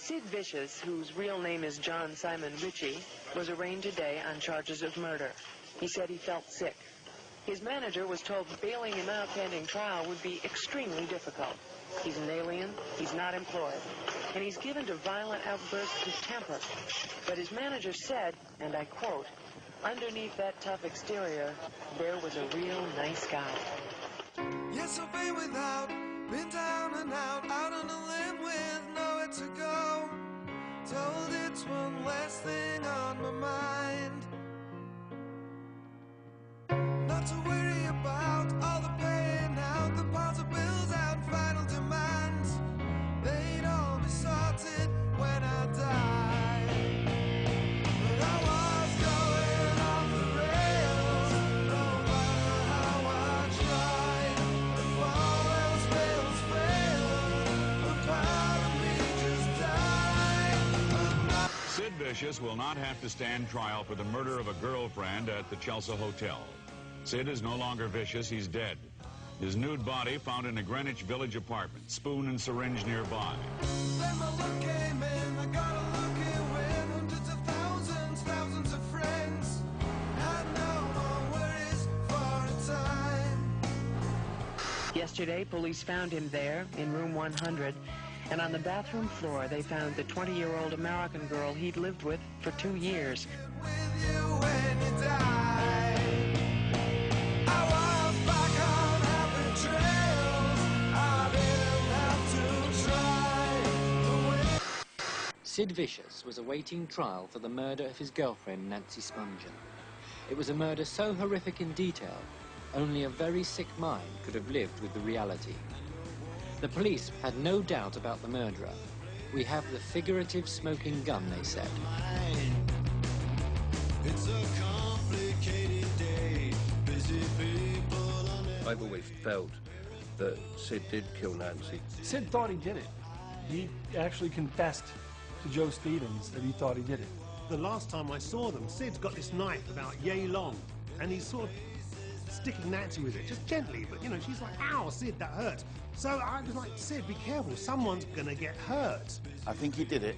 Sid Vicious, whose real name is John Simon Ritchie, was arraigned today on charges of murder. He said he felt sick. His manager was told bailing him out pending trial would be extremely difficult. He's an alien, he's not employed, and he's given to violent outbursts of temper. But his manager said, and I quote, "Underneath that tough exterior, there was a real nice guy." Yes, I've been without, been down and out on a limb with nowhere to go. Told it's one less thing on my mind. Not to worry about all the paying out, the piles of bills out, final demands. They'd all be sorted when I die. But I was going off the rails, no matter how I tried. If all else fails, but part of me just died. Sid Vicious will not have to stand trial for the murder of a girlfriend at the Chelsea Hotel. Sid is no longer vicious, he's dead. His nude body found in a Greenwich Village apartment, spoon and syringe nearby. Then my luck came in, I got a lucky win. Hundreds of thousands of friends. Had no more worries for a time. Yesterday, police found him there in room 100, and on the bathroom floor they found the 20-year-old American girl he'd lived with for 2 years. With you when you die. I was back on happy trails. I didn't have to try. Sid Vicious was awaiting trial for the murder of his girlfriend, Nancy Spungen. It was a murder so horrific in detail, only a very sick mind could have lived with the reality. The police had no doubt about the murderer. We have the figurative smoking gun, they said. It's a complicated day. Busy people on it. I've always felt that Sid did kill Nancy. Sid thought he did it. He actually confessed to Joe Stevens that he thought he did it. The last time I saw them, Sid's got this knife about yay long, and he's sort of sticking Nancy with it, just gently, but you know, she's like, ow, Sid, that hurts. So I was like, Sid, be careful, someone's gonna get hurt. I think he did it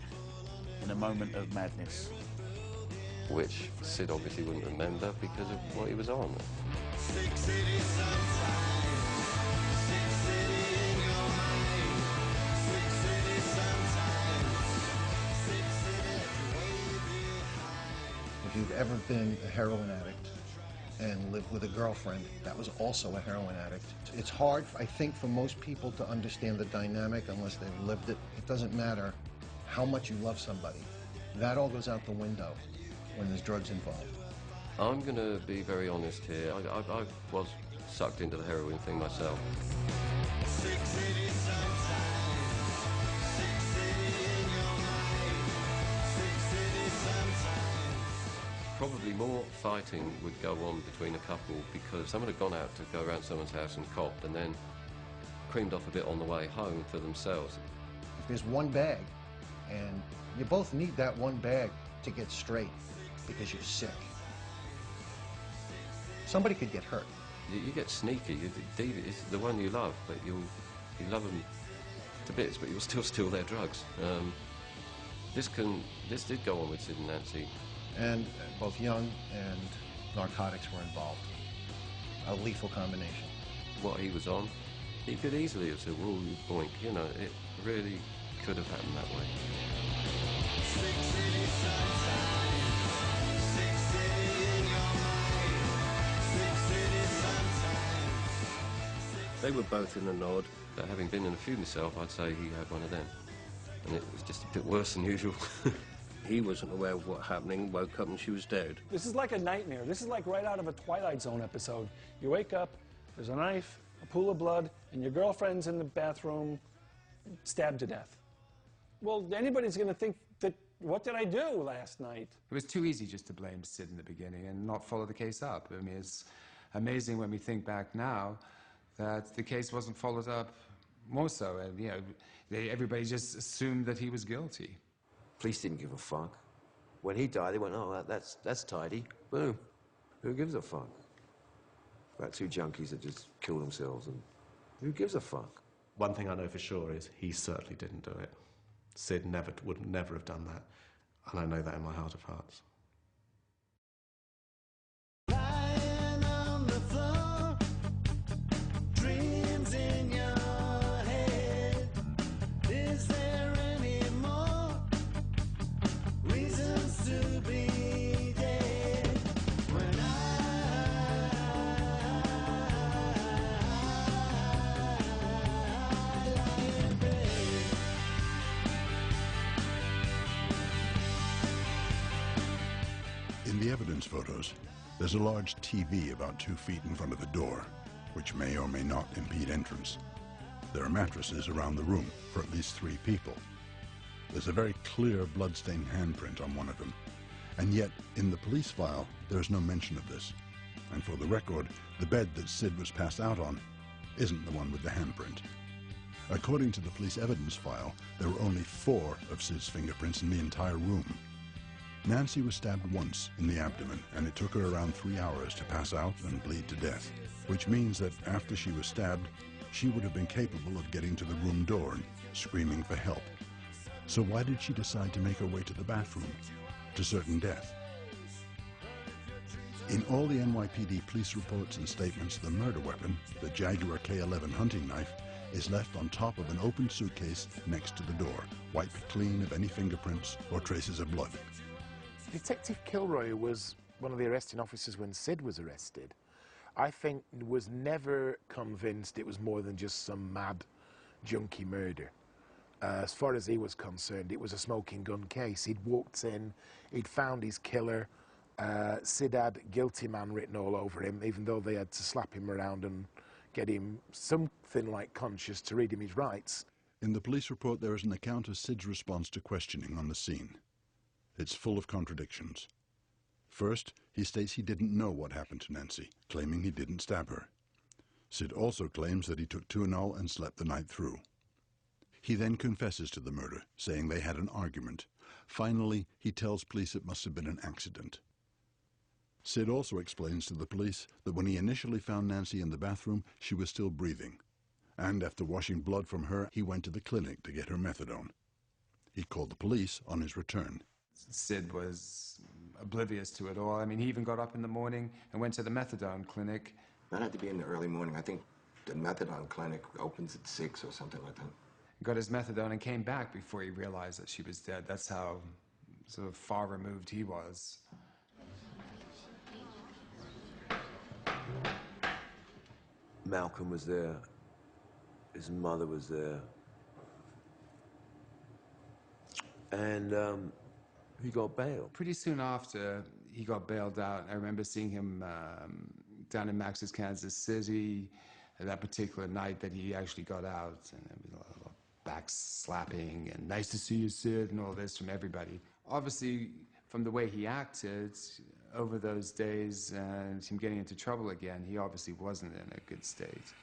in a moment of madness. Which Sid obviously wouldn't remember because of what he was on. Sick city sometimes. Sick city in your mind. Sick city sometimes. Sick city way behind. If you've ever been a heroin addict and lived with a girlfriend that was also a heroin addict, it's hard, I think, for most people to understand the dynamic unless they've lived it. It doesn't matter how much you love somebody. That all goes out the window when there's drugs involved. I'm going to be very honest here. I was sucked into the heroin thing myself. Sick city sometimes. Sick city in your mind. Sick city sometimes. Probably more fighting would go on between a couple because someone had gone out to go around someone's house and copped and then creamed off a bit on the way home for themselves. If there's one bag, and you both need that one bag to get straight because you're sick, somebody could get hurt. You get sneaky. It's the one you love, but you love them to bits, but you'll still steal their drugs. This did go on with Sid and Nancy. And both young and narcotics were involved. A lethal combination. What he was on, he could easily have said, "Whoa, you boink," you know, it really could have happened that way. Sick city sometimes. Sick city in your mind. Sick city sometimes. They were both in the nod. But having been in a few myself, I'd say he had one of them. And it was just a bit worse than usual. He wasn't aware of what happening, woke up and she was dead. This is like a nightmare. This is like right out of a Twilight Zone episode. You wake up, there's a knife, a pool of blood, and your girlfriend's in the bathroom, stabbed to death. Well, anybody's going to think that, what did I do last night? It was too easy just to blame Sid in the beginning and not follow the case up. I mean, it's amazing when we think back now that the case wasn't followed up more so. And, you know, everybody just assumed that he was guilty. Police didn't give a fuck. When he died, they went, "Oh, that's tidy." Boom. Who gives a fuck? About two junkies that just killed themselves, and who gives a fuck? One thing I know for sure is he certainly didn't do it. Sid would never have done that, and I know that in my heart of hearts. Lying on the floor, dreams in your head. Is there any more reasons to be dead? When I lie in bed. In the evidence photos, there's a large TV about 2 feet in front of the door, which may or may not impede entrance. There are mattresses around the room for at least 3 people. There's a very clear bloodstained handprint on one of them, and yet in the police file there's no mention of this. And for the record, the bed that Sid was passed out on isn't the one with the handprint. According to the police evidence file, there were only 4 of Sid's fingerprints in the entire room. Nancy was stabbed once in the abdomen, and it took her around 3 hours to pass out and bleed to death, which means that after she was stabbed, she would have been capable of getting to the room door and screaming for help. So why did she decide to make her way to the bathroom, to certain death? In all the NYPD police reports and statements, the murder weapon, the Jaguar K11 hunting knife, is left on top of an open suitcase next to the door, wiped clean of any fingerprints or traces of blood. Detective Kilroy was one of the arresting officers when Sid was arrested. I think was never convinced it was more than just some mad junkie murder. As far as he was concerned, it was a smoking gun case. He'd walked in, he'd found his killer. Sid had guilty man written all over him, even though they had to slap him around and get him something like conscious to read him his rights. In the police report, there is an account of Sid's response to questioning on the scene. It's full of contradictions. First, he states he didn't know what happened to Nancy, claiming he didn't stab her. Sid also claims that he took Tuinal and slept the night through. He then confesses to the murder, saying they had an argument. Finally, he tells police it must have been an accident. Sid also explains to the police that when he initially found Nancy in the bathroom, she was still breathing. And after washing blood from her, he went to the clinic to get her methadone. He called the police on his return. Sid was oblivious to it all. I mean, he even got up in the morning and went to the methadone clinic. That had to be in the early morning. I think the methadone clinic opens at 6 or something like that. Got his methadone and came back before he realized that she was dead. That's how sort of far removed he was. Malcolm was there. His mother was there. And he got bailed. Pretty soon after he got bailed out, I remember seeing him down in Max's, Kansas City, that particular night that he actually got out, and there was a lot of back slapping and nice to see you, Sid, and all this from everybody. Obviously, from the way he acted over those days and him getting into trouble again, he obviously wasn't in a good state.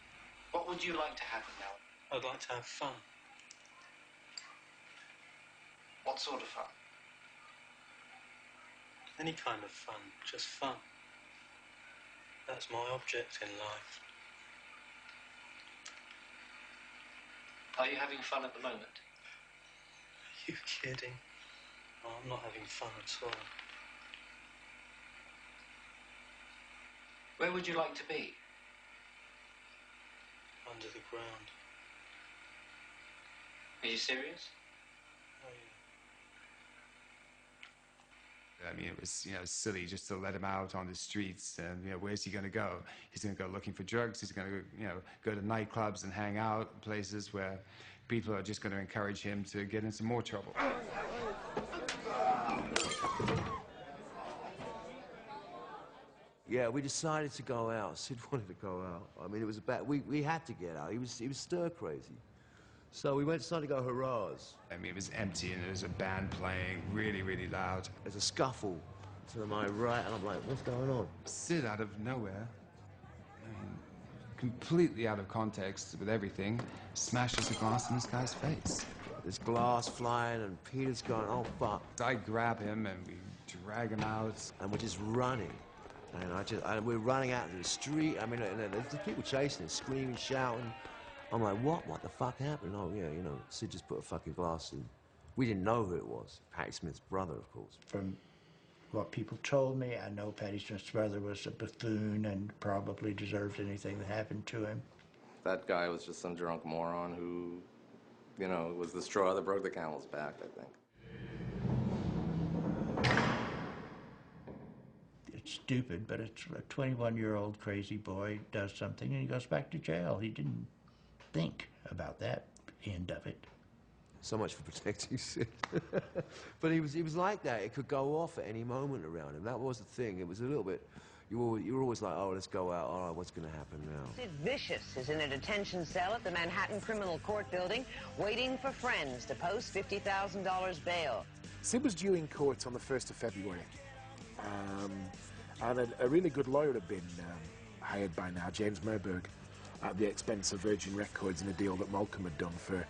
What would you like to happen now? I'd like to have fun. What sort of fun? Any kind of fun, just fun. That's my object in life. Are you having fun at the moment? Are you kidding? Oh, I'm not having fun at all. Where would you like to be? Under the ground. Are you serious? Oh, yeah. I mean, it was, silly just to let him out on the streets. And, where's he going to go? He's going to go looking for drugs. He's going to, go to nightclubs and hang out, places where people are just going to encourage him to get into more trouble. Yeah, we decided to go out. Sid wanted to go out. I mean, it was bad. We had to get out. He was stir crazy. So we started to go hurrahs. I mean, it was empty and there was a band playing really, really loud. There's a scuffle to my right, and I'm like, what's going on? Sid, out of nowhere, completely out of context with everything, smashes a glass in this guy's face. There's glass flying, and Peter's going, oh, fuck. I grab him, and we drag him out. And we're just running. And we're running out into the street. I mean, and there's people chasing us, screaming, shouting. I'm like, what? What the fuck happened? Oh, yeah, Sid just put a fucking glass We didn't know who it was. Patti Smith's brother, of course. From what people told me, I know Patti Smith's brother was a buffoon and probably deserved anything that happened to him. That guy was just some drunk moron who, you know, was the straw that broke the camel's back, I think. It's stupid, but it's a 21-year-old crazy boy does something and he goes back to jail. He didn't think about that end of it. So much for protecting Sid. But he was like that. It could go off at any moment around him. That was the thing. It was a little bit... You were always like, oh, let's go out. All right, what's going to happen now? Sid Vicious is in a detention cell at the Manhattan Criminal Court building, waiting for friends to post $50,000 bail. Sid was due in court on the 1st of February. And a really good lawyer had been hired by now, James Merberg, at the expense of Virgin Records in a deal that Malcolm had done for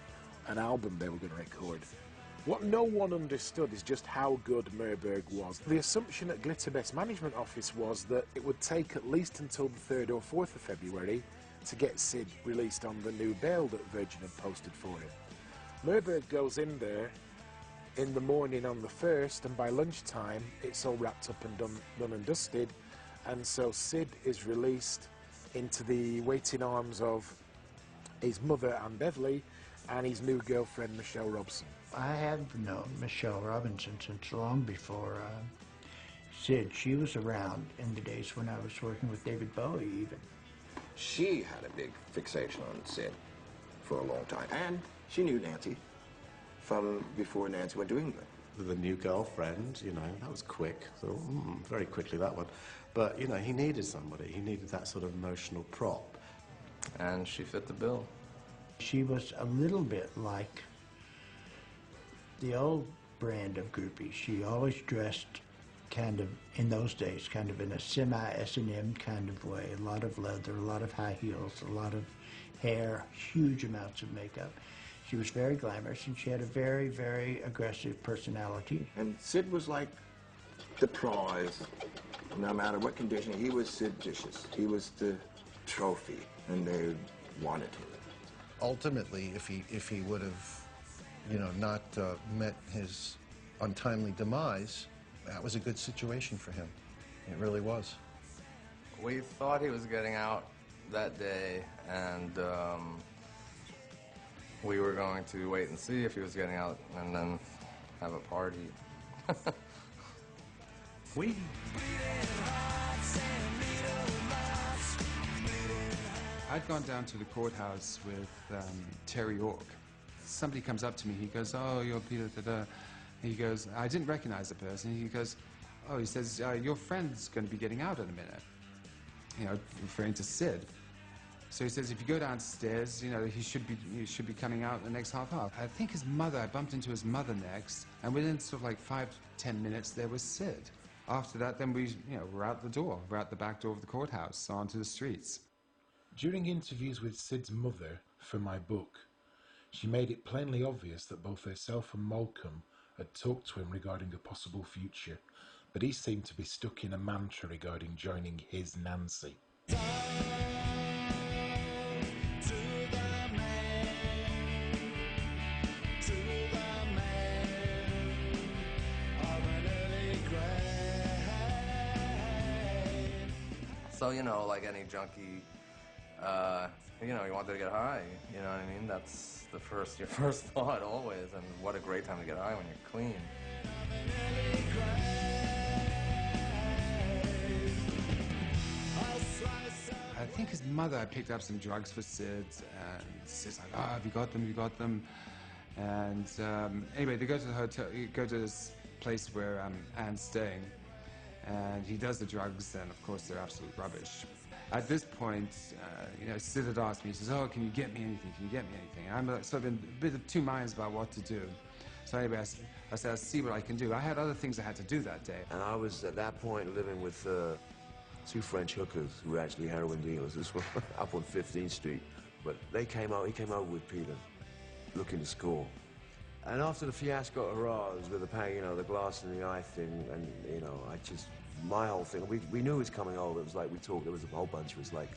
an album they were going to record. What no one understood is just how good Merberg was. The assumption at Glitterbest Management Office was that it would take at least until the 3rd or 4th of February to get Sid released on the new bail that Virgin had posted for him. Merberg goes in there in the morning on the 1st, and by lunchtime it's all wrapped up and done and dusted, and so Sid is released into the waiting arms of his mother, Anne Beverly, and his new girlfriend, Michelle Robson. I have known Michelle Robinson since long before Sid. She was around in the days when I was working with David Bowie, even. She had a big fixation on Sid for a long time, and she knew Nancy from before Nancy went to England. The new girlfriend, you know, that was quick. So, very quickly, that one. But, you know, he needed somebody. He needed that sort of emotional prop. And she fit the bill. She was a little bit like the old brand of groupie. She always dressed kind of, in those days, kind of in a semi-S&M kind of way. A lot of leather, a lot of high heels, a lot of hair, huge amounts of makeup. She was very glamorous, and she had a very, very aggressive personality. And Sid was like the prize. No matter what condition, he was Sid Vicious. He was the trophy, and they wanted him. Ultimately, if he would have, you know, not met his untimely demise, that was a good situation for him. It really was. We thought he was getting out that day, and we were going to wait and see if he was getting out and then have a party. I'd gone down to the courthouse with Terry York. Somebody comes up to me, he goes, oh, you're Peter, da-da. He goes, I didn't recognize the person. He goes, oh, he says, your friend's going to be getting out in a minute. You know, referring to Sid. So he says, if you go downstairs, you know, he should be coming out in the next half hour. I think his mother, I bumped into his mother next, and within sort of like 5 to 10 minutes, there was Sid. After that, then we're out the door. We're out the back door of the courthouse, onto the streets. During interviews with Sid's mother for my book, she made it plainly obvious that both herself and Malcolm had talked to him regarding a possible future, but he seemed to be stuck in a mantra regarding joining his Nancy. So, you know, like any junkie, you know, you wanted to get high, you know what I mean? That's your first thought always, and what a great time to get high when you're clean. I think his mother picked up some drugs for Sid, and Sid's like, oh, have you got them, have you got them? And anyway, they go to the hotel, go to this place where Anne's staying, and he does the drugs, and of course they're absolute rubbish. At this point, you know, Sid had asked me, he says, oh, can you get me anything, can you get me anything? And I'm sort of in a bit of 2 minds about what to do. So anyway, I said, I'll see what I can do. I had other things I had to do that day. And I was, at that point, living with 2 French hookers who were actually heroin dealers. This was up on 15th Street. But he came out with Peter, looking to score. And after the fiasco at Harrah's with the glass in the eye thing, and, you know, my whole thing, we knew he was coming over. It was like, we talked, there was a whole bunch. It was like,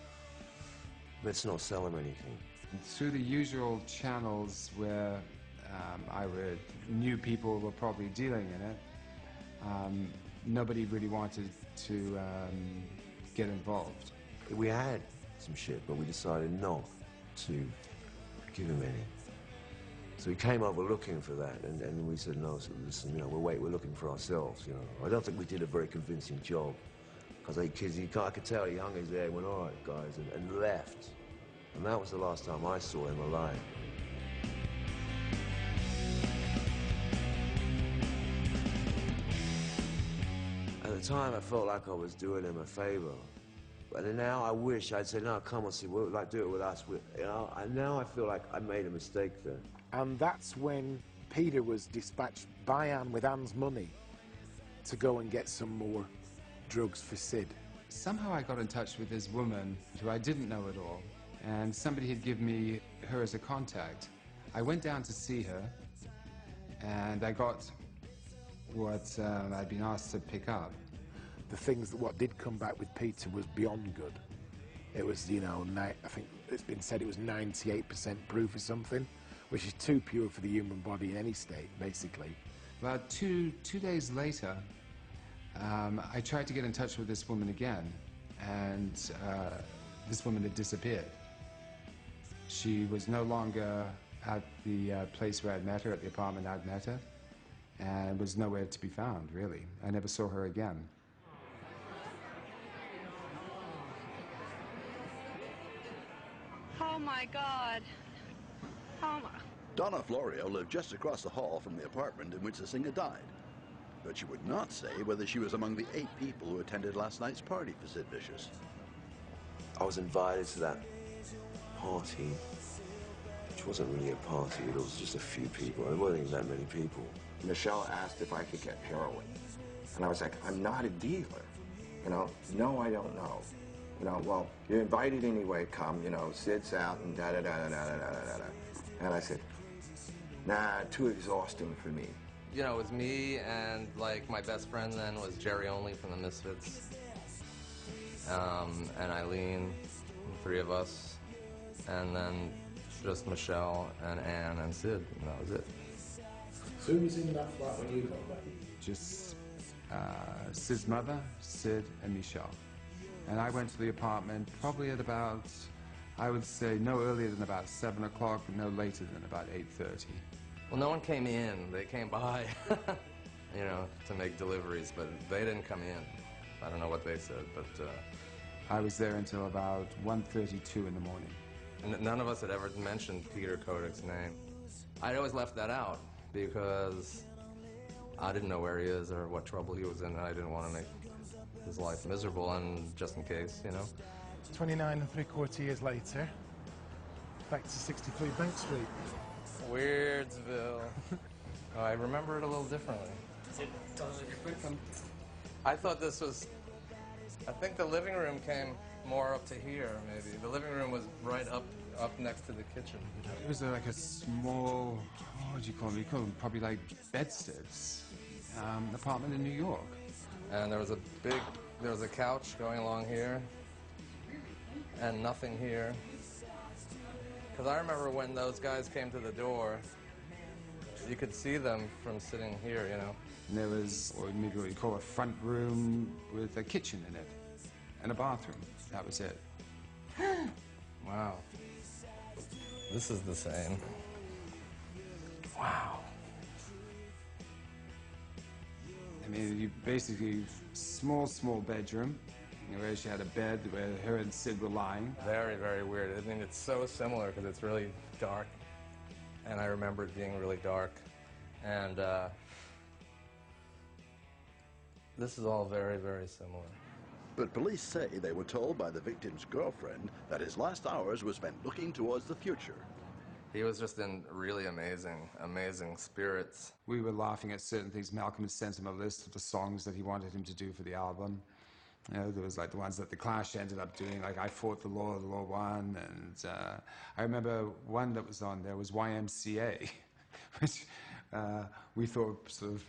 let's not sell him anything. And through the usual channels where Knew people were probably dealing in it. Nobody really wanted to get involved. We had some shit, but we decided not to give him any. So we came over looking for that, and we said, no, so listen, you know, we're looking for ourselves, you know. I don't think we did a very convincing job, because I could tell he hung his head, went, all right, guys, and left. And that was the last time I saw him alive. At the time, I felt like I was doing him a favor. But now I wish I'd say, no, come on, see, we'll like do it with us. You know, and now I feel like I made a mistake there. And that's when Peter was dispatched by Anne with Anne's money to go and get some more drugs for Sid. Somehow I got in touch with this woman who I didn't know at all, and somebody had given me her as a contact. I went down to see her, and I got what I'd been asked to pick up. What did come back with Peter was beyond good. It was, you know, I think it's been said it was 98% proof or something, which is too pure for the human body in any state, basically. About two days later, I tried to get in touch with this woman again, and this woman had disappeared. She was no longer at the place where I'd met her, at the apartment I'd met her, and was nowhere to be found, really. I never saw her again. Oh my God. Oh my. Donna Florio lived just across the hall from the apartment in which the singer died. But she would not say whether she was among the 8 people who attended last night's party for Sid Vicious. I was invited to that party, which wasn't really a party, it was just a few people. There weren't even that many people. Michelle asked if I could get heroin. And I was like, I'm not a dealer. You know, no, I don't know. You know, well, you're invited anyway, come, you know, Sid's out and da-da-da-da-da-da-da-da. And I said, nah, too exhausting for me. You know, it was me and, like, my best friend then was Jerry Only from the Misfits. And Eileen, the 3 of us. And then just Michelle and Anne and Sid, and that was it. So who was in that flat when you got back? Just Sid's mother, Sid, and Michelle. And I went to the apartment probably at about, I would say, no earlier than about 7 o'clock, and no later than about 8:30. Well, no one came in. They came by, you know, to make deliveries, but they didn't come in. I don't know what they said, but... I was there until about 1:32 in the morning. And none of us had ever mentioned Peter Kodak's name. I'd always left that out because I didn't know where he is or what trouble he was in, and I didn't want to make his life miserable, and just in case, you know. 29 3/4 years later, back to 63 Bank Street. Weirdsville. Oh, I remember it a little differently. I thought this was, I think the living room came more up to here, maybe. The living room was right up next to the kitchen. It was like a small, what do you call them? You call them probably like bedsteads, apartment in New York. And there was a couch going along here, and nothing here. Because I remember when those guys came to the door, you could see them from sitting here, you know. And there was, or maybe what you call a front room with a kitchen in it, and a bathroom. That was it. Wow. This is the same. Wow. I mean, you basically, small bedroom, where she had a bed where her and Sid were lying. Very, very weird. I mean, it's so similar because it's really dark. And I remember it being really dark. And this is all very, very similar. But police say they were told by the victim's girlfriend that his last hours were spent looking towards the future. He was just in really amazing spirits. We were laughing at certain things. Malcolm had sent him a list of the songs that he wanted him to do for the album. You know, there was like the ones that the Clash ended up doing, like I Fought the Law Won, and I remember one that was on there was YMCA, which we thought sort of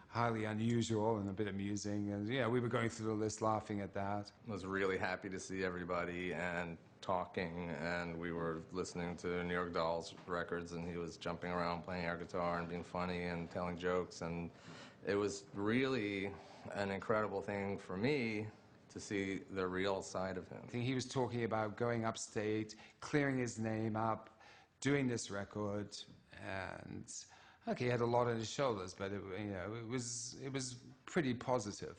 highly unusual and a bit amusing, and yeah, we were going through the list laughing at that. I was really happy to see everybody, and talking, and we were listening to New York Dolls records, and he was jumping around playing air guitar and being funny and telling jokes, and it was really an incredible thing for me to see the real side of him. He was talking about going upstate, clearing his name up, doing this record, and okay, he had a lot on his shoulders, but it was pretty positive.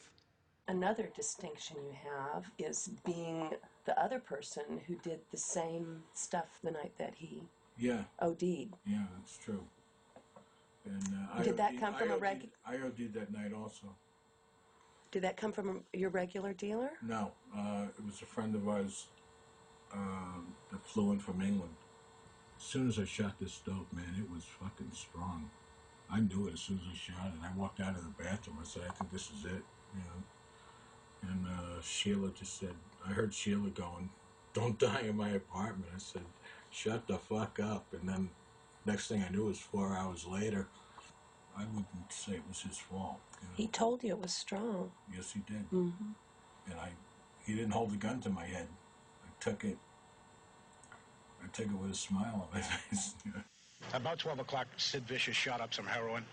Another distinction you have is being the other person who did the same stuff the night that he OD'd. Yeah, that's true. And Did that come from a regular? I OD'd that night also. Did that come from your regular dealer? No, it was a friend of ours that flew in from England. As soon as I shot this dope, man, it was fucking strong. I knew it as soon as I shot it. I walked out of the bathroom. I said, I think this is it, you know. And Sheila just said, I heard Sheila going, don't die in my apartment. I said, shut the fuck up. And then next thing I knew was 4 hours later. I wouldn't say it was his fault. You know? He told you it was strong. Yes, he did. Mm-hmm. And he didn't hold the gun to my head. I took it with a smile on my face. About 12 o'clock, Sid Vicious shot up some heroin,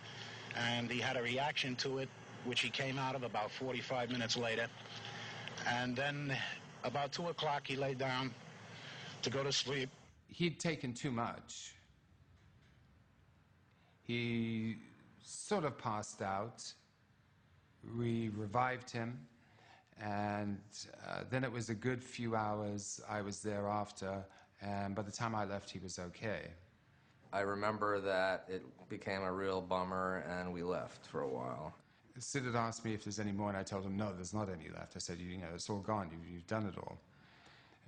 and he had a reaction to it, which he came out of about 45 minutes later. And then about 2 o'clock, he lay down to go to sleep. He'd taken too much. He sort of passed out. We revived him, and then it was a good few hours I was there after, and by the time I left, he was okay. I remember that it became a real bummer, and we left for a while. Sid had asked me if there's any more, and I told him, no, there's not any left. I said, you know, it's all gone. You've done it all.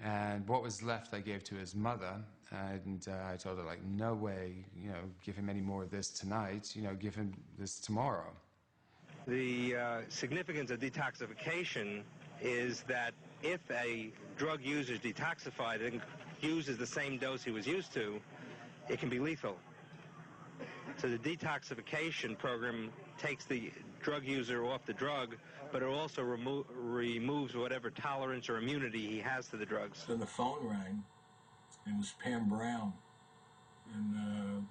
And what was left I gave to his mother, and I told her, like, no way, you know, give him any more of this tonight. You know, give him this tomorrow. The significance of detoxification is that if a drug user is detoxified and uses the same dose he was used to, it can be lethal. So the detoxification program takes the drug user off the drug, but it also removes whatever tolerance or immunity he has to the drugs. Then the phone rang. It was Pam Brown. And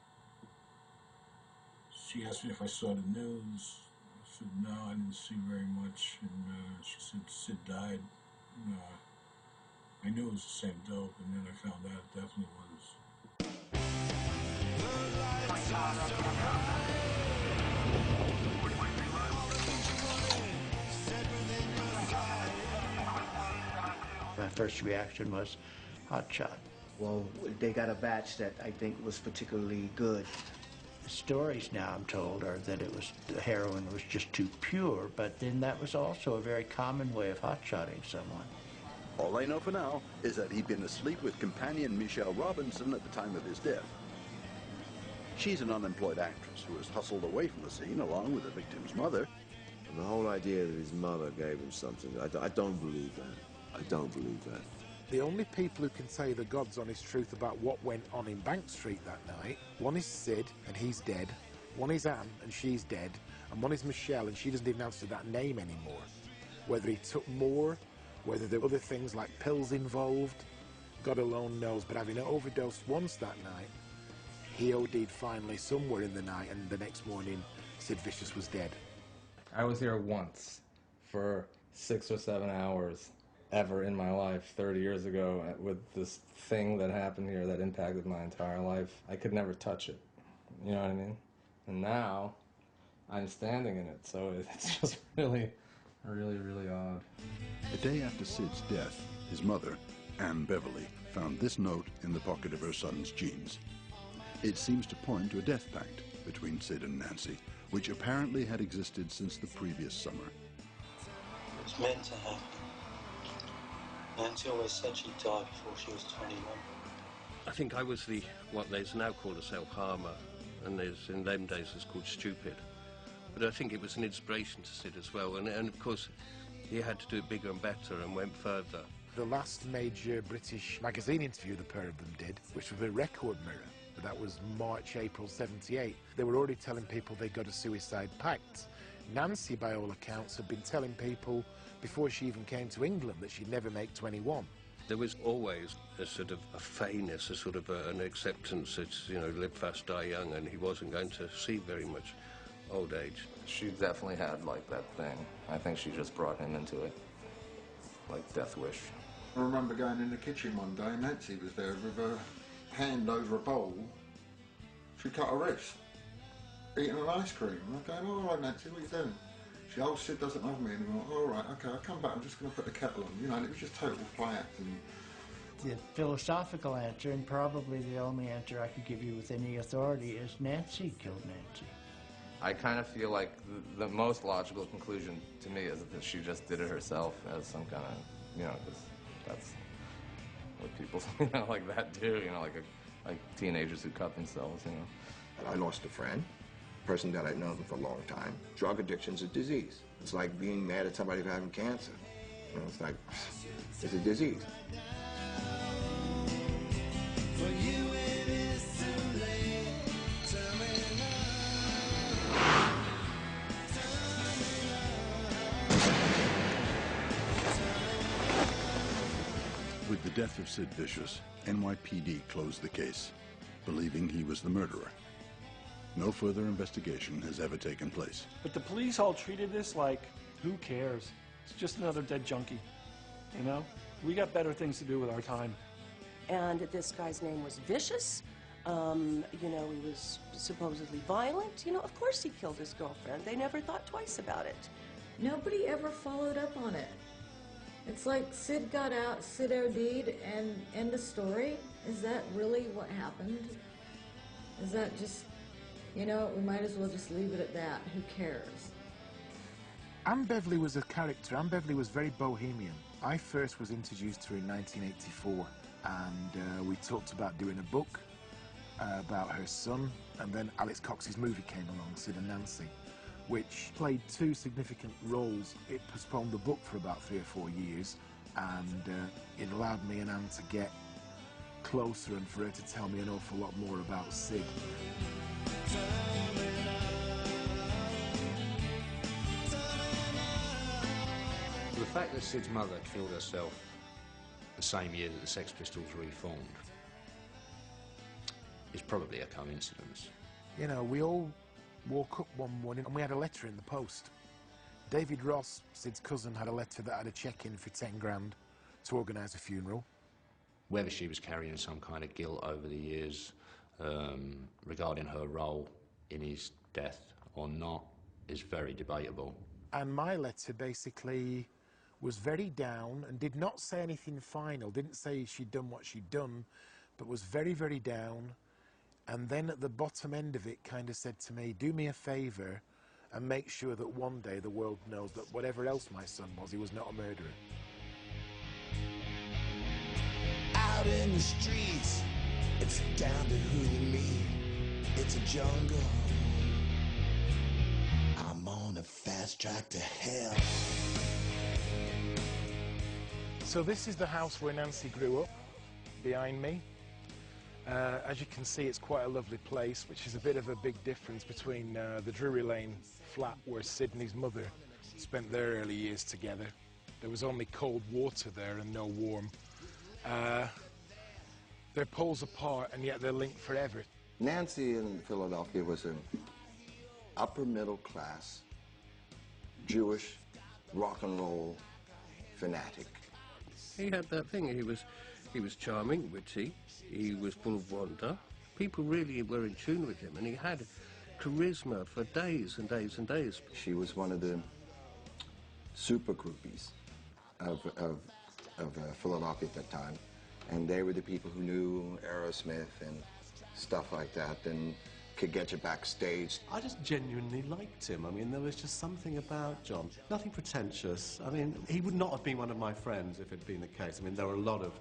she asked me if I saw the news. I said, no, I didn't see very much. And she said, Sid died. I knew it was the same dope, and then I found out it definitely was. My first reaction was hot shot. Well, they got a batch that I think was particularly good. The stories now I'm told are that the heroin was just too pure, but then that was also a very common way of hot-shotting someone. All I know for now is that he'd been asleep with companion Michelle Robinson at the time of his death. She's an unemployed actress who was hustled away from the scene along with the victim's mother. And the whole idea that his mother gave him something, I don't believe that. I don't believe that. The only people who can say the God's honest truth about what went on in Bank Street that night, one is Sid, and he's dead. One is Anne, and she's dead. And one is Michelle, and she doesn't even answer that name anymore. Whether he took more, whether there were other things like pills involved, God alone knows. But having overdosed once that night, he OD'd finally somewhere in the night, and the next morning, Sid Vicious was dead. I was here once for 6 or 7 hours ever in my life 30 years ago with this thing that happened here that impacted my entire life. I could never touch it. You know what I mean? And now I'm standing in it, so it's just really, really, really odd. A day after Sid's death, his mother, Anne Beverly, found this note in the pocket of her son's jeans. It seems to point to a death pact between Sid and Nancy, which apparently had existed since the previous summer. It was meant to happen. Nancy always said she'd die before she was 21. I think I was what there's now called a self-harmer, and in them days it's called stupid. But I think it was an inspiration to Sid as well, and of course he had to do it bigger and better and went further. The last major British magazine interview the pair of them did, which was a Record Mirror, that was March, April 78, they were already telling people they'd got a suicide pact. Nancy, by all accounts, had been telling people before she even came to England that she'd never make 21. There was always a sort of a feyness, a sort of an acceptance that, you know, live fast, die young, and he wasn't going to see very much old age. She definitely had, like, that thing. I think she just brought him into it, like death wish. I remember going in the kitchen one day, Nancy was there with her hand over a bowl. She cut her wrist, eating an ice cream. And I'm going, oh, all right, Nancy, what are you doing? She, oh, Sid doesn't love me anymore. All right, okay, I'll come back, I'm just going to put the kettle on. You know, and it was just total play acting. The philosophical answer, and probably the only answer I could give you with any authority, is Nancy killed Nancy. I kind of feel like the most logical conclusion to me is that she just did it herself as some kind of, you know, because that's what people, you know, like that do, you know, like teenagers who cut themselves, you know. I lost a friend, a person that I'd known for a long time. Drug addiction's a disease. It's like being mad at somebody for having cancer. You know, it's like, it's a disease. For you it is too late. Tell me With the death of Sid Vicious, NYPD closed the case, believing he was the murderer. No further investigation has ever taken place. But the police all treated this like, who cares? It's just another dead junkie, you know? We got better things to do with our time. And this guy's name was Vicious. You know, he was supposedly violent. You know, of course he killed his girlfriend. They never thought twice about it. Nobody ever followed up on it. It's like Sid got out, Sid OD'd, and end of story. Is that really what happened? Is that just, you know, we might as well just leave it at that. Who cares? Anne Beverley was a character. Anne Beverley was very bohemian. I first was introduced to her in 1984, and we talked about doing a book about her son, and then Alex Cox's movie came along, Sid and Nancy, which played two significant roles. It postponed the book for about 3 or 4 years, and it allowed me and Anne to get closer and for her to tell me an awful lot more about Sid. The fact that Sid's mother killed herself the same year that the Sex Pistols reformed is probably a coincidence. You know, we all woke up one morning and we had a letter in the post. David Ross, Sid's cousin, had a letter that had a check-in for 10 grand to organise a funeral. Whether she was carrying some kind of guilt over the years regarding her role in his death or not is very debatable. And my letter basically was very down and did not say anything final, didn't say she'd done what she'd done, but was very, very down. And then at the bottom end of it kind of said to me, do me a favour and make sure that one day the world knows that whatever else my son was, he was not a murderer. Out in the streets, it's down to who you meet. It's a jungle. I'm on a fast track to hell. So this is the house where Nancy grew up, behind me. As you can see, it's quite a lovely place, which is a bit of a big difference between the Drury Lane flat where Sid and his mother spent their early years together. There was only cold water there and no warm. They're poles apart, and yet they're linked forever. Nancy in Philadelphia was an upper middle class Jewish rock and roll fanatic. He had that thing. He was charming, witty. He was full of wonder. People really were in tune with him, and he had charisma for days and days and days. She was one of the super groupies of Philadelphia at that time, and they were the people who knew Aerosmith and stuff like that, and could get you backstage. I just genuinely liked him. I mean, there was just something about John. Nothing pretentious. I mean, he would not have been one of my friends if it had been the case. I mean, there were a lot of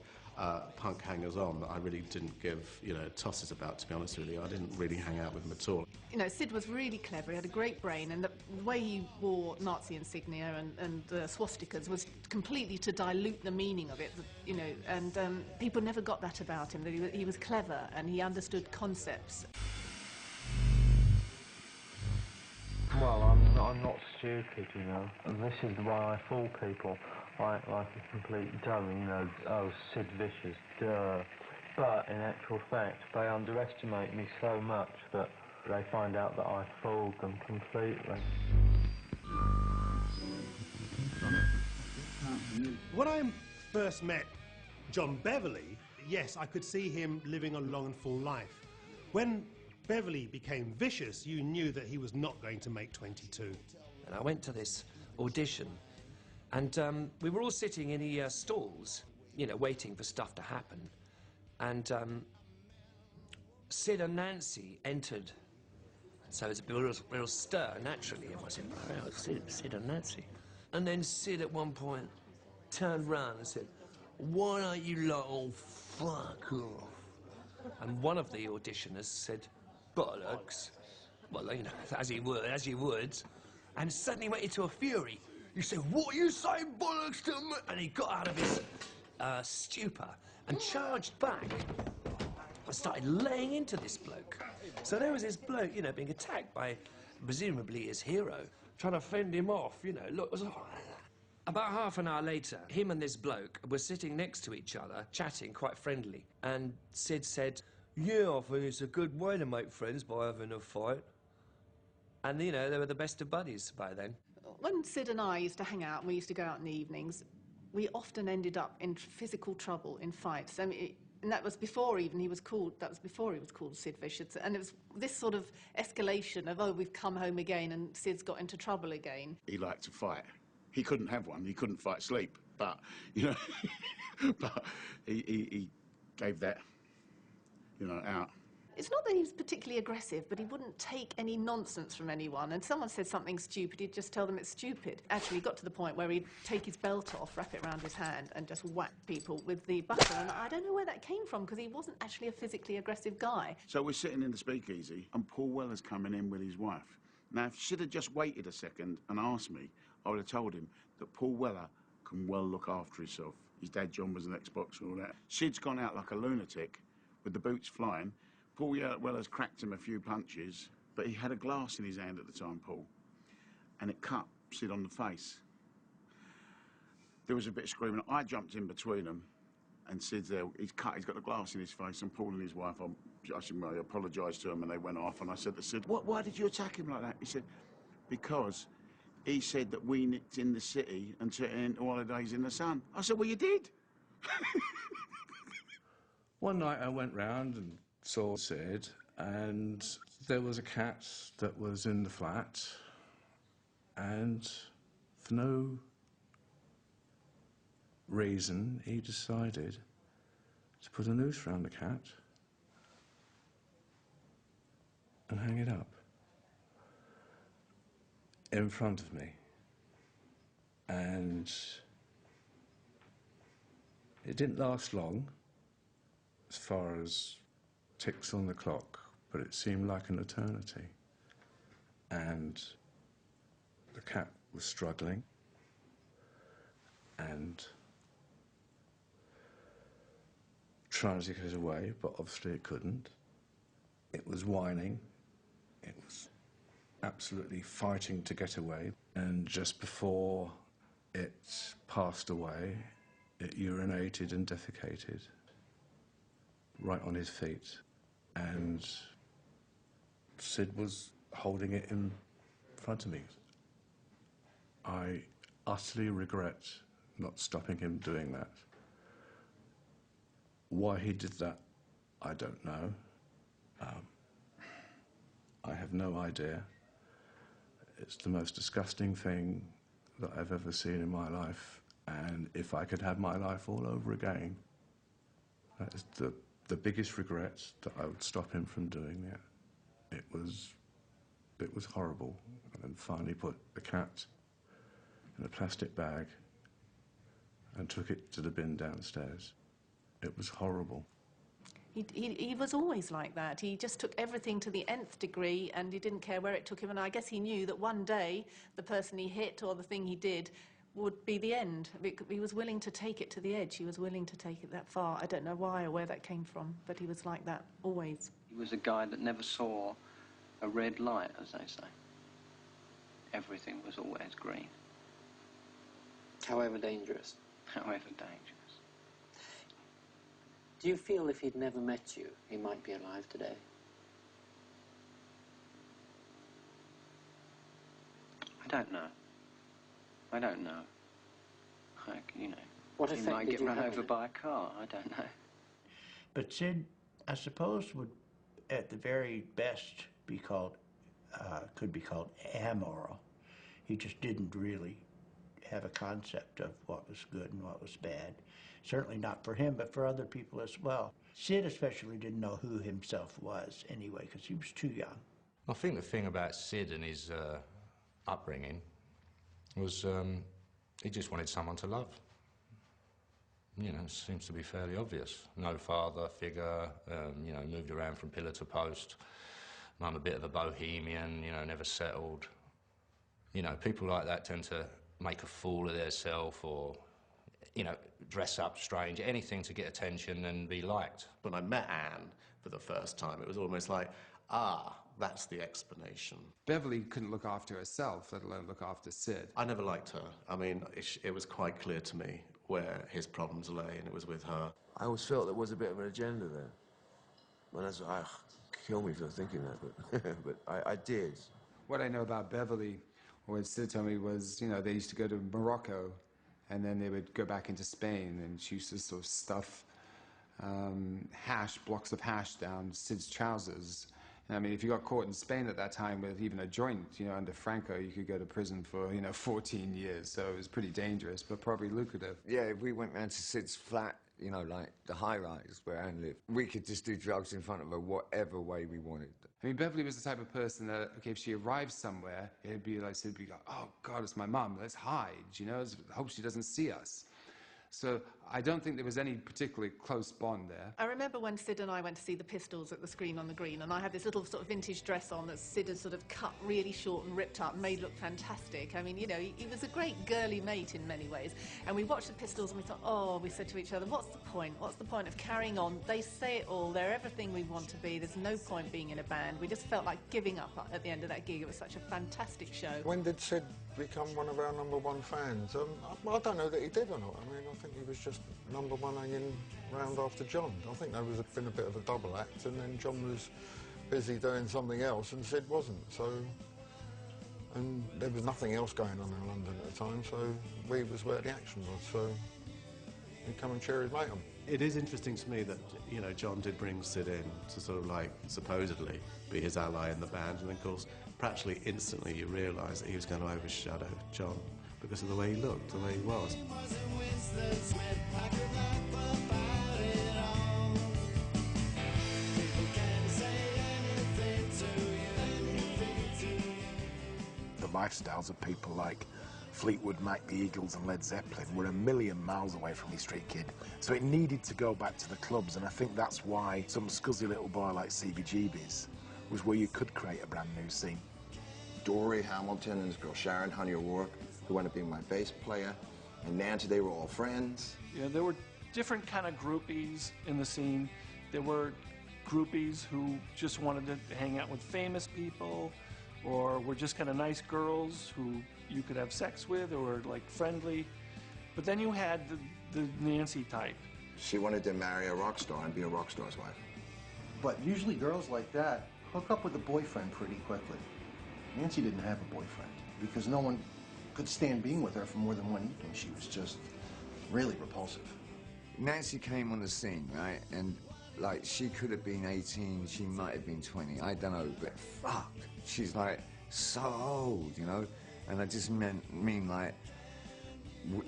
punk hangers-on that I really didn't give, you know, tosses about, to be honest with you. I didn't really hang out with him at all. You know, Sid was really clever. He had a great brain, and the way he wore Nazi insignia and swastikas was completely to dilute the meaning of it, you know, and people never got that about him, that he was clever and he understood concepts. Well, I'm not stupid, you know, and this is why I fool people. fight like a complete dummy, you know, oh, Sid Vicious, duh. But in actual fact, they underestimate me so much that they find out that I fooled them completely. When I first met John Beverly, yes, I could see him living a long and full life. When Beverly became vicious, you knew that he was not going to make 22. And I went to this audition, and we were all sitting in the stalls, you know, waiting for stuff to happen. And Sid and Nancy entered. So it was a real stir, naturally. Everyone said, oh, Sid and Nancy. And then Sid at one point turned round and said, why don't you lot all fuck off? And one of the auditioners said, bollocks. Well, you know, as you would. And suddenly went into a fury. He said, what are you saying, bollocks to me? And he got out of his stupor and charged back. I started laying into this bloke. So there was this bloke, you know, being attacked by, presumably, his hero, trying to fend him off, you know. Look, it was... About half an hour later, him and this bloke were sitting next to each other, chatting quite friendly. And Sid said, yeah, I think it's a good way to make friends by having a fight. And, you know, they were the best of buddies by then. When Sid and I used to hang out, and we used to go out in the evenings, we often ended up in physical trouble, in fights. I mean, and that was before even he was called, Sid Vicious. And it was this sort of escalation of, oh, we've come home again and Sid's got into trouble again. He liked to fight. He couldn't have one. He couldn't fight sleep. But, you know, but he gave that, you know, out. It's not that he was particularly aggressive, but he wouldn't take any nonsense from anyone. And someone said something stupid, he'd just tell them it's stupid. Actually, he got to the point where he'd take his belt off, wrap it around his hand, and just whack people with the butter. And I don't know where that came from, because he wasn't actually a physically aggressive guy. So we're sitting in the speakeasy, and Paul Weller's coming in with his wife. Now, if Sid had just waited a second and asked me, I would have told him that Paul Weller can well look after himself. His dad, John, was an ex-boxer and all that. Sid's gone out like a lunatic, with the boots flying. Paul Weller's cracked him a few punches, but he had a glass in his hand at the time, Paul, and it cut Sid on the face. There was a bit of screaming. I jumped in between them, and Sid's there. He's cut, he's got the glass in his face, and Paul and his wife, I apologised to him, and they went off, and I said to Sid, why did you attack him like that? He said, because he said that we nicked in the city and took it into holidays in the sun. I said, well, you did. One night I went round and saw Sid, and there was a cat that was in the flat, and for no reason he decided to put a noose around the cat and hang it up in front of me. And it didn't last long as far as ticks on the clock, but it seemed like an eternity. And the cat was struggling and trying to get away, but obviously it couldn't. It was whining. It was absolutely fighting to get away. And just before it passed away, it urinated and defecated right on his feet. And Sid was holding it in front of me. I utterly regret not stopping him doing that. Why he did that, I don't know. I have no idea. It's the most disgusting thing that I've ever seen in my life, and if I could have my life all over again, that is the biggest regret, that I would stop him from doing that. It was horrible. And then finally put the cat in a plastic bag and took it to the bin downstairs. It was horrible. He was always like that. He just took everything to the nth degree, and he didn't care where it took him. And I guess he knew that one day the person he hit or the thing he did would be the end. He was willing to take it to the edge. He was willing to take it that far. I don't know why or where that came from, but he was like that, always. He was a guy that never saw a red light, as they say. Everything was always green. However dangerous. However dangerous. Do you feel if he'd never met you, he might be alive today? I don't know. I don't know. You know, What he effect might did get you run have over on by a car. I don't know. But Sid, I suppose, would at the very best be called, could be called amoral. He just didn't really have a concept of what was good and what was bad. Certainly not for him, but for other people as well. Sid especially didn't know who himself was anyway, because he was too young. I think the thing about Sid and his upbringing was he just wanted someone to love. You know, it seems to be fairly obvious. No father figure, you know, moved around from pillar to post. Mum a bit of a bohemian, you know, never settled. You know, people like that tend to make a fool of themselves or, you know, dress up strange, anything to get attention and be liked. When I met Anne for the first time, it was almost like, ah, that's the explanation. Beverly couldn't look after herself, let alone look after Sid. I never liked her. I mean, it was quite clear to me where his problems lay, and it was with her. I always felt there was a bit of an agenda there. Well, that's, kill me for thinking that, but I did. What I know about Beverly, or what Sid told me, was, you know, they used to go to Morocco, and then they would go back into Spain, and she used to sort of stuff blocks of hash down Sid's trousers. And, I mean, if you got caught in Spain at that time with even a joint, you know, under Franco, you could go to prison for, you know, 14 years. So it was pretty dangerous, but probably lucrative. Yeah, if we went round to Sid's flat, you know, like the high-rise where Anne lived, we could just do drugs in front of her whatever way we wanted. I mean, Beverly was the type of person that, okay, if she arrived somewhere, it'd be like, Sid'd be like, oh, God, it's my mum, let's hide, you know, hope she doesn't see us. So I don't think there was any particularly close bond there. I remember when Sid and I went to see the Pistols at the Screen on the Green, and I had this little sort of vintage dress on that Sid had sort of cut really short and ripped up and made look fantastic. I mean, you know, he was a great girly mate in many ways. And we watched the Pistols and we thought, oh, we said to each other, what's the point? What's the point of carrying on? They say it all. They're everything we want to be. There's no point being in a band. We just felt like giving up at the end of that gig. It was such a fantastic show. When did Sid become one of our #1 fans? I don't know that he did or not. I mean, I think he was just #1 hanging round after John. I think there was been a bit of a double act, and then John was busy doing something else and Sid wasn't. So, and there was nothing else going on in London at the time, so we was where the action was. So he'd come and cheer his mate on. It is interesting to me that, you know, John did bring Sid in to sort of like supposedly be his ally in the band, and of course practically instantly you realise that he was going to overshadow John because of the way he looked, the way he was. The lifestyles of people like Fleetwood Mac, the Eagles and Led Zeppelin were a million miles away from E Street Kid. So it needed to go back to the clubs, and I think that's why some scuzzy little boy like CBGB's was where you could create a brand new scene. Dory Hamilton and his girl Sharon Honey O'Rourke, who ended up being my bass player, and Nancy, they were all friends. You know, there were different kind of groupies in the scene. There were groupies who just wanted to hang out with famous people, or were just kind of nice girls who you could have sex with, or like friendly. But then you had the Nancy type. She wanted to marry a rock star and be a rock star's wife. But usually girls like that hook up with a boyfriend pretty quickly. Nancy didn't have a boyfriend because no one could stand being with her for more than one evening. She was just really repulsive. Nancy came on the scene, right? And like, she could have been 18, she might have been 20, I don't know, but fuck, she's like so old, you know? And I just mean like,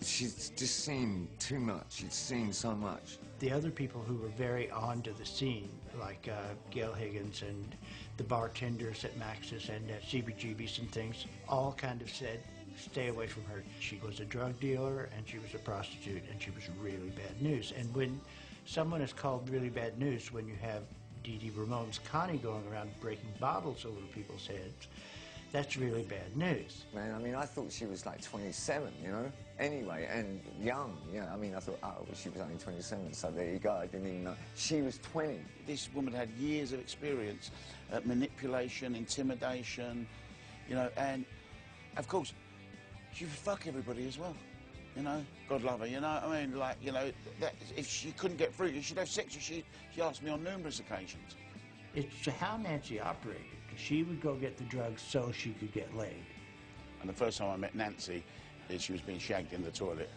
she's just seen too much, she's seen so much. The other people who were very onto the scene, like Gail Higgins and the bartenders at Max's and at CBGB's and things, all kind of said, stay away from her. She was a drug dealer and she was a prostitute and she was really bad news. And when someone is called really bad news, when you have Dee Dee Ramone's Connie going around breaking bottles over people's heads, that's really bad news. Man, I mean, I thought she was like 27, you know? Anyway, and young, yeah. I mean, I thought, oh, well, she was only 27, so there you go. I didn't even know. She was 20. This woman had years of experience at manipulation, intimidation, you know, and, of course, she would fuck everybody as well. You know, God love her, you know what I mean? Like, you know, that, if she couldn't get through, she'd have sex. She asked me on numerous occasions. It's how Nancy operated. She would go get the drugs so she could get laid. And the first time I met Nancy, she was being shagged in the toilet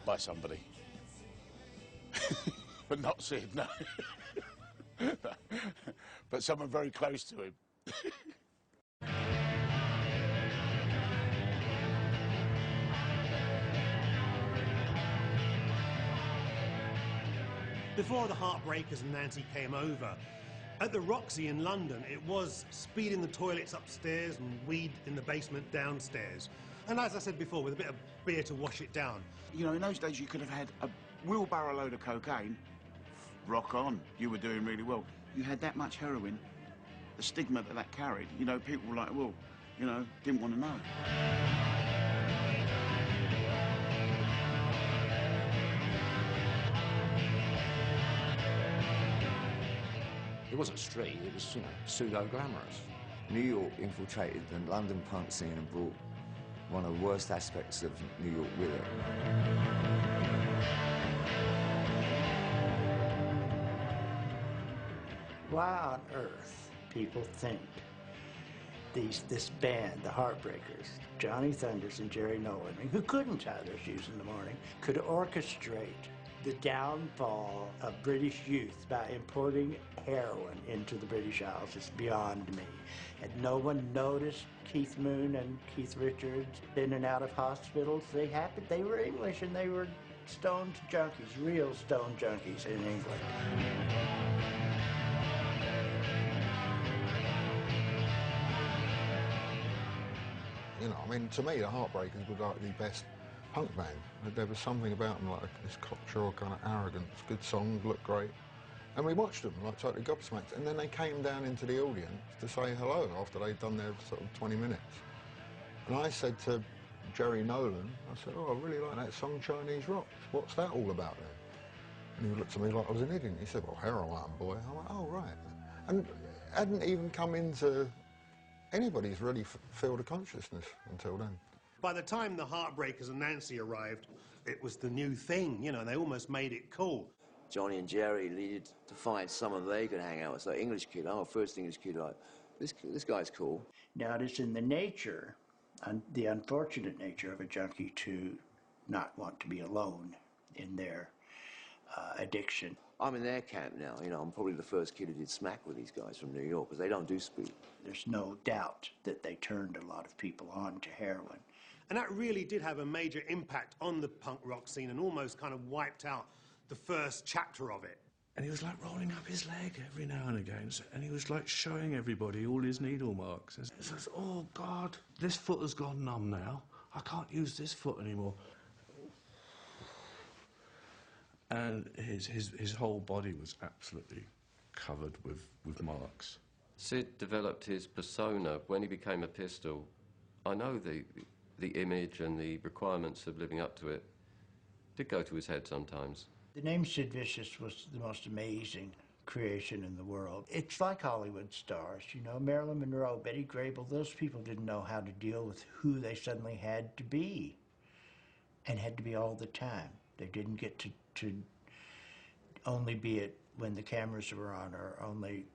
by somebody. But not Sid, no. But someone very close to him. Before the Heartbreakers and Nancy came over, at the Roxy in London, it was speed in the toilets upstairs and weed in the basement downstairs. And as I said before, with a bit of beer to wash it down. You know, in those days you could have had a wheelbarrow load of cocaine, rock on, you were doing really well. You had that much heroin, the stigma that that carried, you know, people were like, well, you know, didn't want to know. It wasn't street, it was, you know, pseudo-glamorous. New York infiltrated the London punk scene and brought one of the worst aspects of New York with it. Why on earth people think this band, the Heartbreakers, Johnny Thunders and Jerry Nolan, who couldn't tie their shoes in the morning, could orchestrate the downfall of British youth by importing heroin into the British Isles is beyond me. And no one noticed Keith Moon and Keith Richards in and out of hospitals. They happened. They were English and they were stoned junkies, real stone junkies in England. You know, I mean, to me, the Heartbreakers were like the best punk band. There was something about them, like this cocksure kind of arrogance, good songs, looked great. And we watched them, like totally gobsmacked. And then they came down into the audience to say hello after they'd done their sort of 20 minutes. And I said to Jerry Nolan, I said, oh, I really like that song, Chinese Rocks. What's that all about then? And he looked at me like I was an idiot. He said, well, heroin, boy. I went, oh, right. And it hadn't even come into anybody's really field of consciousness until then. By the time the Heartbreakers and Nancy arrived, it was the new thing, you know, and they almost made it cool. Johnny and Jerry needed to find someone they could hang out with. So English kid, oh, first English kid, like, this guy's cool. Now, it is in the nature, the unfortunate nature of a junkie to not want to be alone in their addiction. I'm in their camp now, you know, I'm probably the first kid who did smack with these guys from New York, because they don't do speed. There's no doubt that they turned a lot of people on to heroin. And that really did have a major impact on the punk rock scene and almost kind of wiped out the first chapter of it. And he was like rolling up his leg every now and again, and he was like showing everybody all his needle marks. He says, oh God, this foot has gone numb now. I can't use this foot anymore. And his whole body was absolutely covered with marks. Sid developed his persona when he became a Pistol. I know the image and the requirements of living up to it did go to his head sometimes. The name Sid Vicious was the most amazing creation in the world. It's like Hollywood stars, you know, Marilyn Monroe, Betty Grable, those people didn't know how to deal with who they suddenly had to be, and had to be all the time. They didn't get to only be it when the cameras were on, or only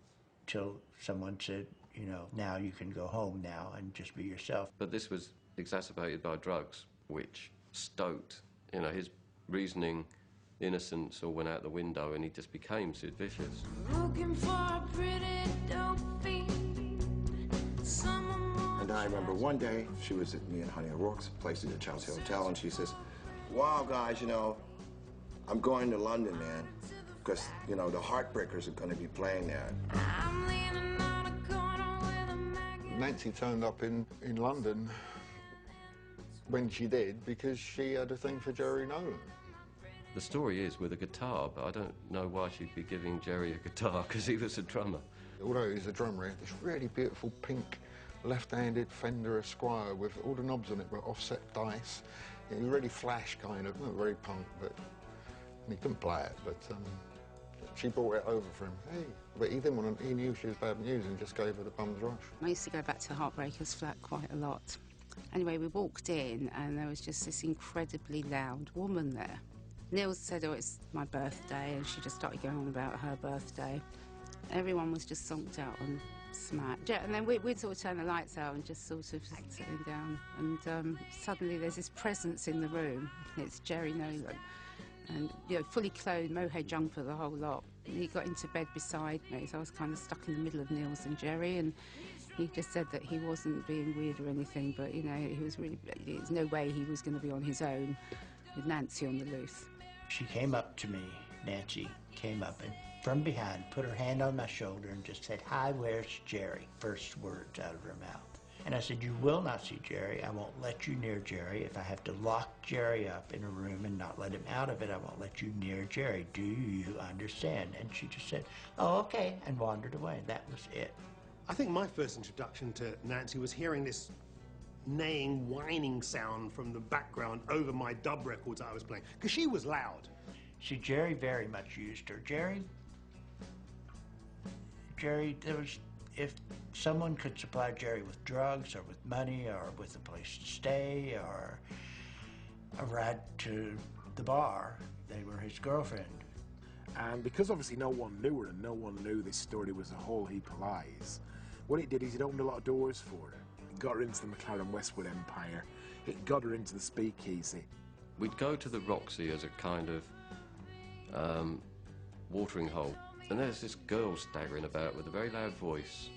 till someone said, you know, now you can go home now and just be yourself. But this was exacerbated by drugs, which stoked, you know, his reasoning, innocence all went out the window, and he just became Sid Vicious. Looking for a pretty dope fiend. And I remember one day, she was at me and Honey O'Rourke's place at the Chelsea Hotel, and she says, wow, guys, you know, I'm going to London, man, because, you know, the Heartbreakers are going to be playing there. Nancy turned up in London when she did because she had a thing for Jerry Nolan. The story is with a guitar, but I don't know why she'd be giving Jerry a guitar, because he was a drummer. Although he's a drummer, he had this really beautiful pink left-handed Fender Esquire with all the knobs on it were offset dice. It was really flash kind of, not very punk, but he couldn't play it, but she brought it over for him. Hey, but he didn't want to, he knew she was bad news and just gave her the bum's rush. I used to go back to the Heartbreakers flat quite a lot. Anyway, we walked in and there was just this incredibly loud woman there. Neil said, oh, it's my birthday, and she just started going on about her birthday. Everyone was just zonked out and smacked. Yeah, and then we'd sort of turn the lights out and just sort of sitting down. And suddenly there's this presence in the room. It's Jerry Nolan. And, you know, fully clothed, mohair jumper, the whole lot. And he got into bed beside me, so I was kind of stuck in the middle of Niels and Jerry, and he just said that he wasn't being weird or anything, but, you know, he was really... There's no way he was going to be on his own with Nancy on the loose. She came up to me, Nancy came up and from behind put her hand on my shoulder and just said, "Hi, where's Jerry?" First words out of her mouth. And I said, "You will not see Jerry. I won't let you near Jerry. If I have to lock Jerry up in a room and not let him out of it, I won't let you near Jerry. Do you understand?" And she just said, "Oh, okay," and wandered away. That was it. I think my first introduction to Nancy was hearing this neighing, whining sound from the background over my dub records I was playing, because she was loud. See, Jerry very much used her. Jerry, there was, if someone could supply Jerry with drugs or with money or with a place to stay or a ride to the bar, they were his girlfriend. And because obviously no one knew her and no one knew this story was a whole heap of lies, what it did is it opened a lot of doors for her. It got her into the McLaren Westwood empire. It got her into the Speakeasy. We'd go to the Roxy as a kind of watering hole, and there's this girl staggering about with a very loud voice.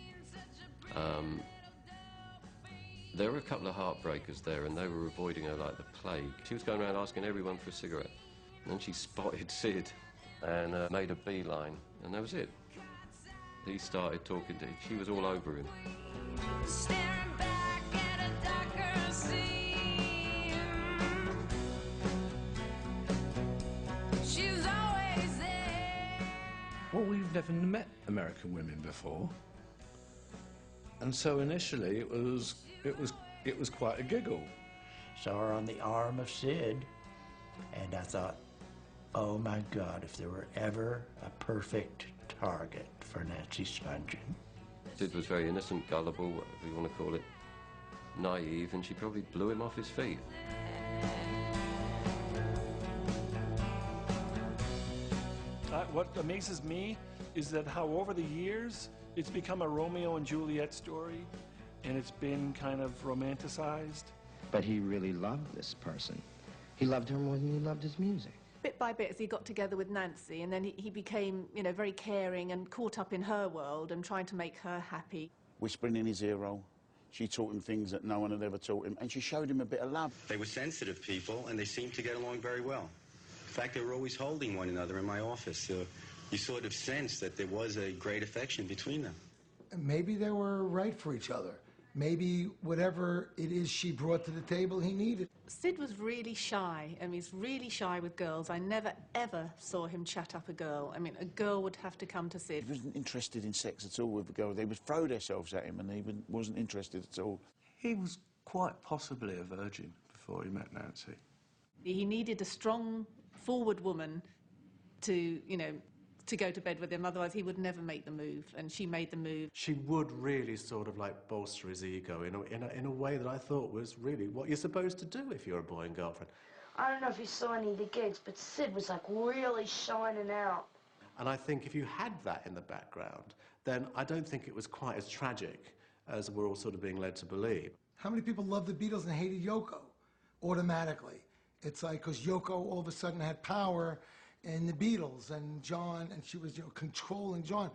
There were a couple of heartbreakers there, and they were avoiding her like the plague. She was going around asking everyone for a cigarette. And then she spotted Sid and made a beeline, and that was it. He started talking to her. She was all over him. Staring back at a darker scene. She's always there. Well, we've never met American women before, and so initially it was quite a giggle. Saw her on the arm of Sid, and I thought, oh my God, if there were ever a perfect target for Nancy Spungen. Sid was very innocent, gullible, whatever you want to call it, naive, and she probably blew him off his feet. What amazes me is that how over the years it's become a Romeo and Juliet story, and it's been kind of romanticized. But he really loved this person. He loved her more than he loved his music. Bit by bit, as he got together with Nancy, and then he became, you know, very caring and caught up in her world and trying to make her happy. Whispering in his ear, she taught him things that no one had ever taught him, and she showed him a bit of love. They were sensitive people, and they seemed to get along very well. In fact, they were always holding one another in my office, so you sort of sensed that there was a great affection between them. Maybe they were right for each other. Maybe whatever it is she brought to the table, he needed. Sid was really shy. I mean, he's really shy with girls. I never, ever saw him chat up a girl. I mean, a girl would have to come to Sid. He wasn't interested in sex at all with a girl. They would throw themselves at him, and he wasn't interested at all. He was quite possibly a virgin before he met Nancy. He needed a strong, forward woman to, you know, to go to bed with him, otherwise he would never make the move, and she made the move. She would really sort of like bolster his ego in a way that I thought was really what you're supposed to do if you're a boy and girlfriend. I don't know if you saw any of the gigs, but Sid was like really shining out. And I think if you had that in the background, then I don't think it was quite as tragic as we're all sort of being led to believe. How many people loved the Beatles and hated Yoko automatically? It's like because Yoko all of a sudden had power in the Beatles, and John, and she was, you know, controlling John.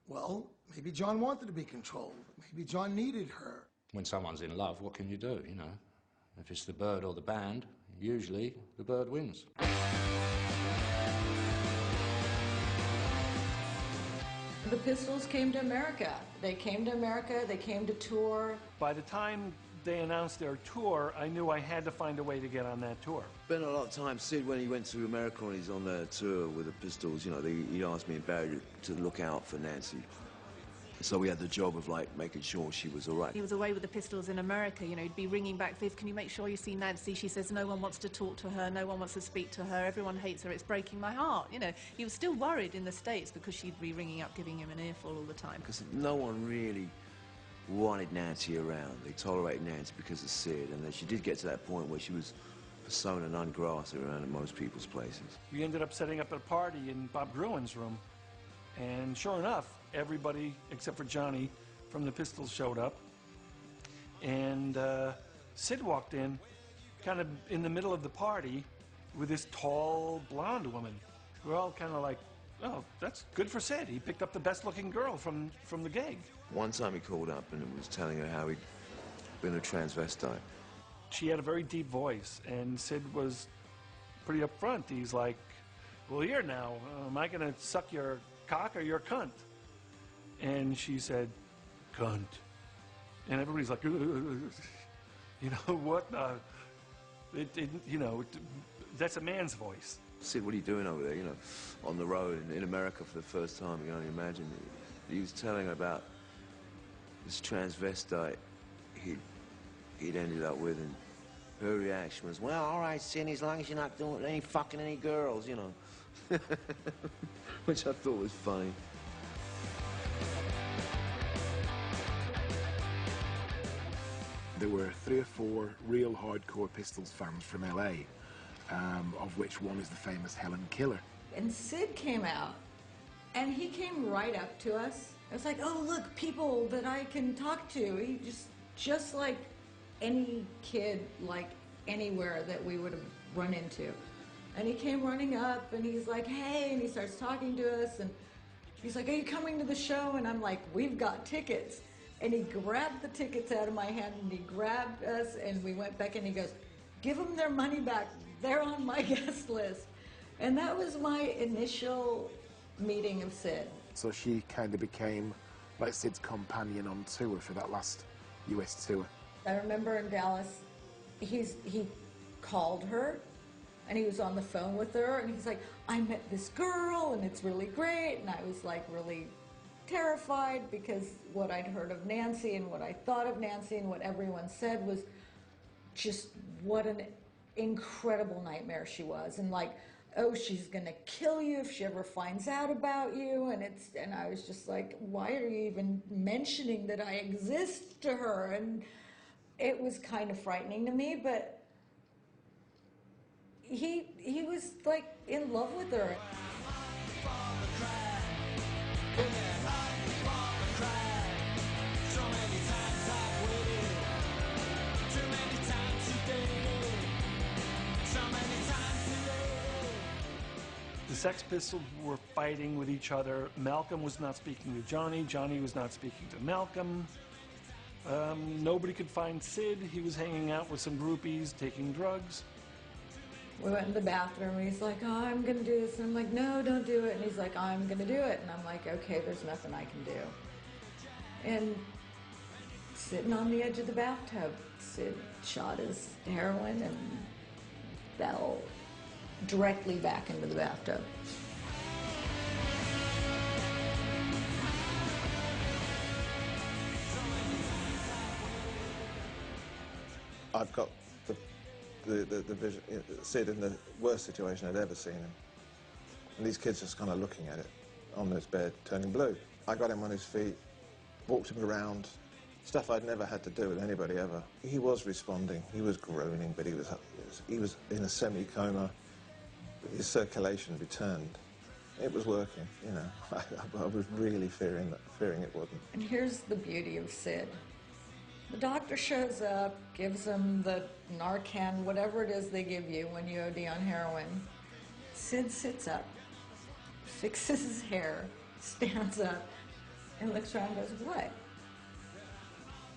Well, maybe John wanted to be controlled. Maybe John needed her. When someone's in love, what can you do, you know? If it's the bird or the band, usually the bird wins. The Pistols came to America. They came to America, they came to tour. By the time they announced their tour, I knew I had to find a way to get on that tour. Spent a lot of time, Sid, when he went to America and he's on their tour with the Pistols, you know, he asked me and Barry to look out for Nancy. So we had the job of, like, making sure she was all right. He was away with the Pistols in America, you know, he'd be ringing back, Viv, can you make sure you see Nancy? She says no one wants to talk to her, no one wants to speak to her, everyone hates her, it's breaking my heart. You know, he was still worried in the States because she'd be ringing up, giving him an earful all the time. Because no one really wanted Nancy around. They tolerated Nancy because of Sid, and then she did get to that point where she was persona non grata around at most people's places. We ended up setting up a party in Bob Gruen's room, and sure enough, everybody except for Johnny from the Pistols showed up, and Sid walked in, kind of in the middle of the party, with this tall, blonde woman. We're all kind of like, oh, that's good for Sid. He picked up the best-looking girl from the gig. One time he called up and was telling her how he'd been a transvestite. She had a very deep voice, and Sid was pretty upfront. He's like, well, here now, am I going to suck your cock or your cunt? And she said, cunt. And everybody's like, you know, what? That's a man's voice. Sid, what are you doing over there, you know, on the road in America for the first time? You can only imagine. He was telling her about this transvestite he'd ended up with, and her reaction was, well, all right, Sid, as long as you're not doing any fucking any girls, you know. Which I thought was funny. There were 3 or 4 real hardcore Pistols fans from LA, of which one is the famous Helen Killer. And Sid came out, and he came right up to us. It was like, oh, look, people that I can talk to. He just like any kid, like anywhere that we would have run into. And he came running up, and he's like, hey, and he starts talking to us, and he's like, are you coming to the show? And I'm like, we've got tickets. And he grabbed the tickets out of my hand, and he grabbed us, and we went back, and he goes, give them their money back. They're on my guest list. And that was my initial meeting of Sid. So she kind of became like Sid's companion on tour for that last US tour. I remember in Dallas, he called her, and he was on the phone with her, and he's like, I met this girl, and it's really great. And I was like really terrified, because what I'd heard of Nancy and what I thought of Nancy and what everyone said was just what an incredible nightmare she was. And like, oh, she's gonna kill you if she ever finds out about you. And I was just like, why are you even mentioning that I exist to her? And it was kind of frightening to me, but he was like in love with her. The Sex Pistols were fighting with each other. Malcolm was not speaking to Johnny. Johnny was not speaking to Malcolm. Nobody could find Sid. He was hanging out with some groupies, taking drugs. We went in the bathroom, and he's like, oh, I'm going to do this. And I'm like, no, don't do it. And he's like, I'm going to do it. And I'm like, okay, there's nothing I can do. And sitting on the edge of the bathtub, Sid shot his heroin and fell directly back into the bathtub. I've got the vision, Sid in the worst situation I'd ever seen him. And these kids just kind of looking at it on his bed, turning blue. I got him on his feet, walked him around, stuff I'd never had to do with anybody ever. He was responding, he was groaning, but he was in a semi-coma. His circulation returned. It was working, you know. I was really fearing it wouldn't. And here's the beauty of Sid. The doctor shows up, gives him the Narcan, whatever it is they give you when you OD on heroin. Sid sits up, fixes his hair, stands up, and looks around and goes, what?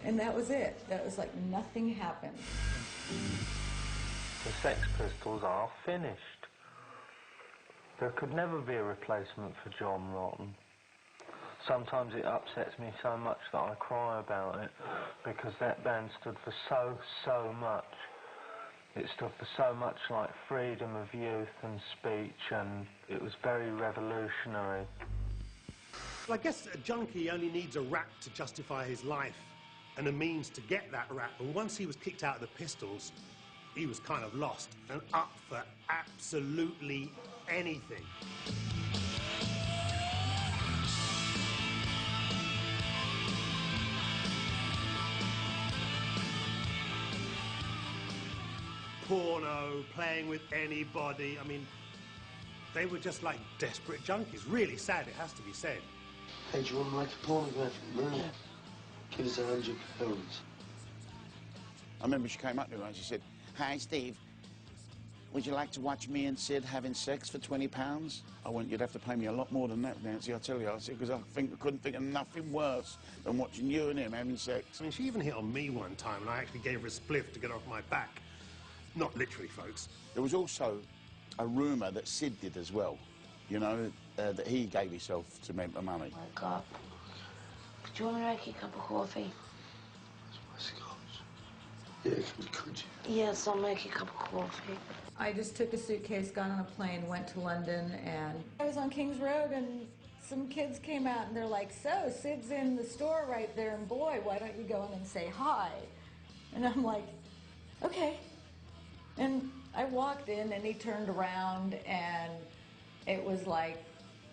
And that was it. That was like nothing happened. The Sex Pistols are finished. There could never be a replacement for John Rotten. Sometimes it upsets me so much that I cry about it, because that band stood for so much. It stood for so much like freedom of youth and speech, and it was very revolutionary. Well, I guess a junkie only needs a rap to justify his life and a means to get that rap. And once he was kicked out of the Pistols, he was kind of lost and up for absolutely anything. porno, playing with anybody. I mean, they were just like desperate junkies. Really sad, it has to be said. Hey, do you want to make a pornographic movie? Give us £100. I remember she came up to me and she said, "Hi, Steve. Would you like to watch me and Sid having sex for £20? I went, "You'd have to pay me a lot more than that, Nancy, I tell you." I said, because I couldn't think of nothing worse than watching you and him having sex. I mean, she even hit on me one time, and I actually gave her a spliff to get off my back. Not literally, folks. There was also a rumour that Sid did as well, you know, that he gave himself to make the money. Wake up. Do you want me to make you a cup of coffee? Yeah, could you? Yes, I'll make you a cup of coffee. I just took a suitcase, got on a plane, went to London, and I was on King's Road, and some kids came out, and they're like, "So, Sid's in the store right there, and boy, why don't you go in and say hi?" And I'm like, "Okay." And I walked in, and he turned around, and it was like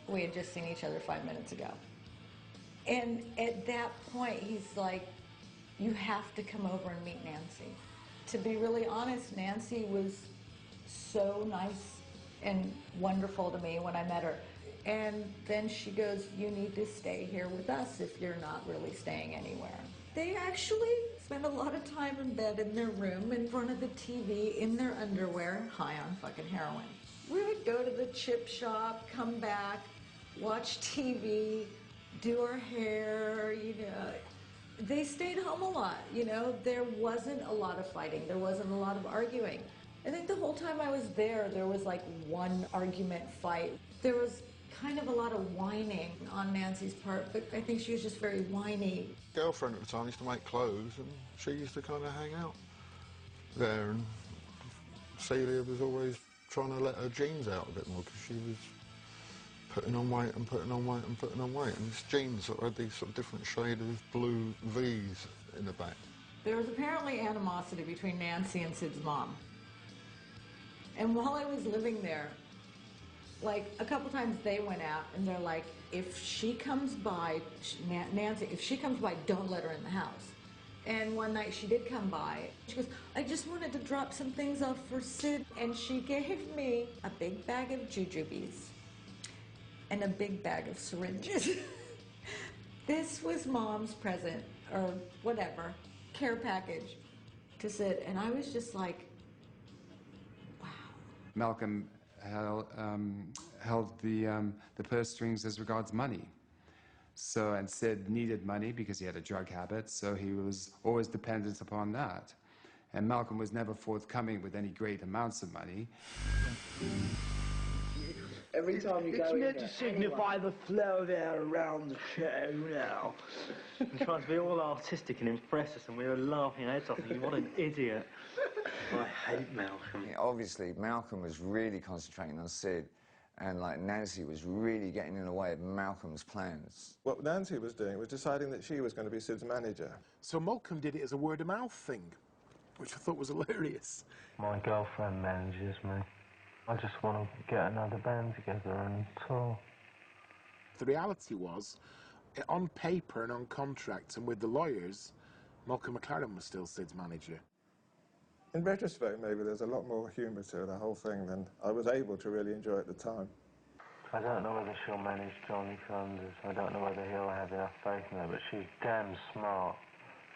we had just seen each other 5 minutes ago. And at that point, he's like, "You have to come over and meet Nancy." To be really honest, Nancy was so nice and wonderful to me when I met her. And then she goes, "You need to stay here with us if you're not really staying anywhere." They actually spent a lot of time in bed in their room in front of the TV in their underwear, high on fucking heroin. We would go to the chip shop, come back, watch TV, do our hair, you know. They stayed home a lot, you know. There wasn't a lot of fighting. There wasn't a lot of arguing. I think the whole time I was there was like one argument fight. There was kind of a lot of whining on Nancy's part, but I think she was just very whiny. Girlfriend at the time used to make clothes, and she used to kind of hang out there, and Celia was always trying to let her jeans out a bit more because she was putting on weight and putting on weight and putting on weight, and this jeans sort of had these sort of different shade of blue V's in the back. There was apparently animosity between Nancy and Sid's mom. And while I was living there, like a couple times they went out and they're like, if she comes by, Nancy, if she comes by, don't let her in the house. And one night she did come by. She goes, "I just wanted to drop some things off for Sid." And she gave me a big bag of jujubes and a big bag of syringes. This was Mom's present, or whatever, care package to Sid. And I was just like, Malcolm held the purse strings as regards money. So, and Sid needed money because he had a drug habit, so he was always dependent upon that. And Malcolm was never forthcoming with any great amounts of money. Every time you go in meant to signify the flow of air around the show now. He tries to be all artistic and impress us, and we were laughing our heads off. What an idiot. I hate Malcolm. Yeah, obviously, Malcolm was really concentrating on Sid, and like Nancy was really getting in the way of Malcolm's plans. What Nancy was doing was deciding that she was going to be Sid's manager. So Malcolm did it as a word-of-mouth thing, which I thought was hilarious. My girlfriend manages me. I just want to get another band together and tour. The reality was, on paper and on contract and with the lawyers, Malcolm McLaren was still Sid's manager. In retrospect, maybe there's a lot more humour to the whole thing than I was able to really enjoy at the time. I don't know whether she'll manage Johnny Thunders. I don't know whether he'll have enough faith in her, but she's damn smart.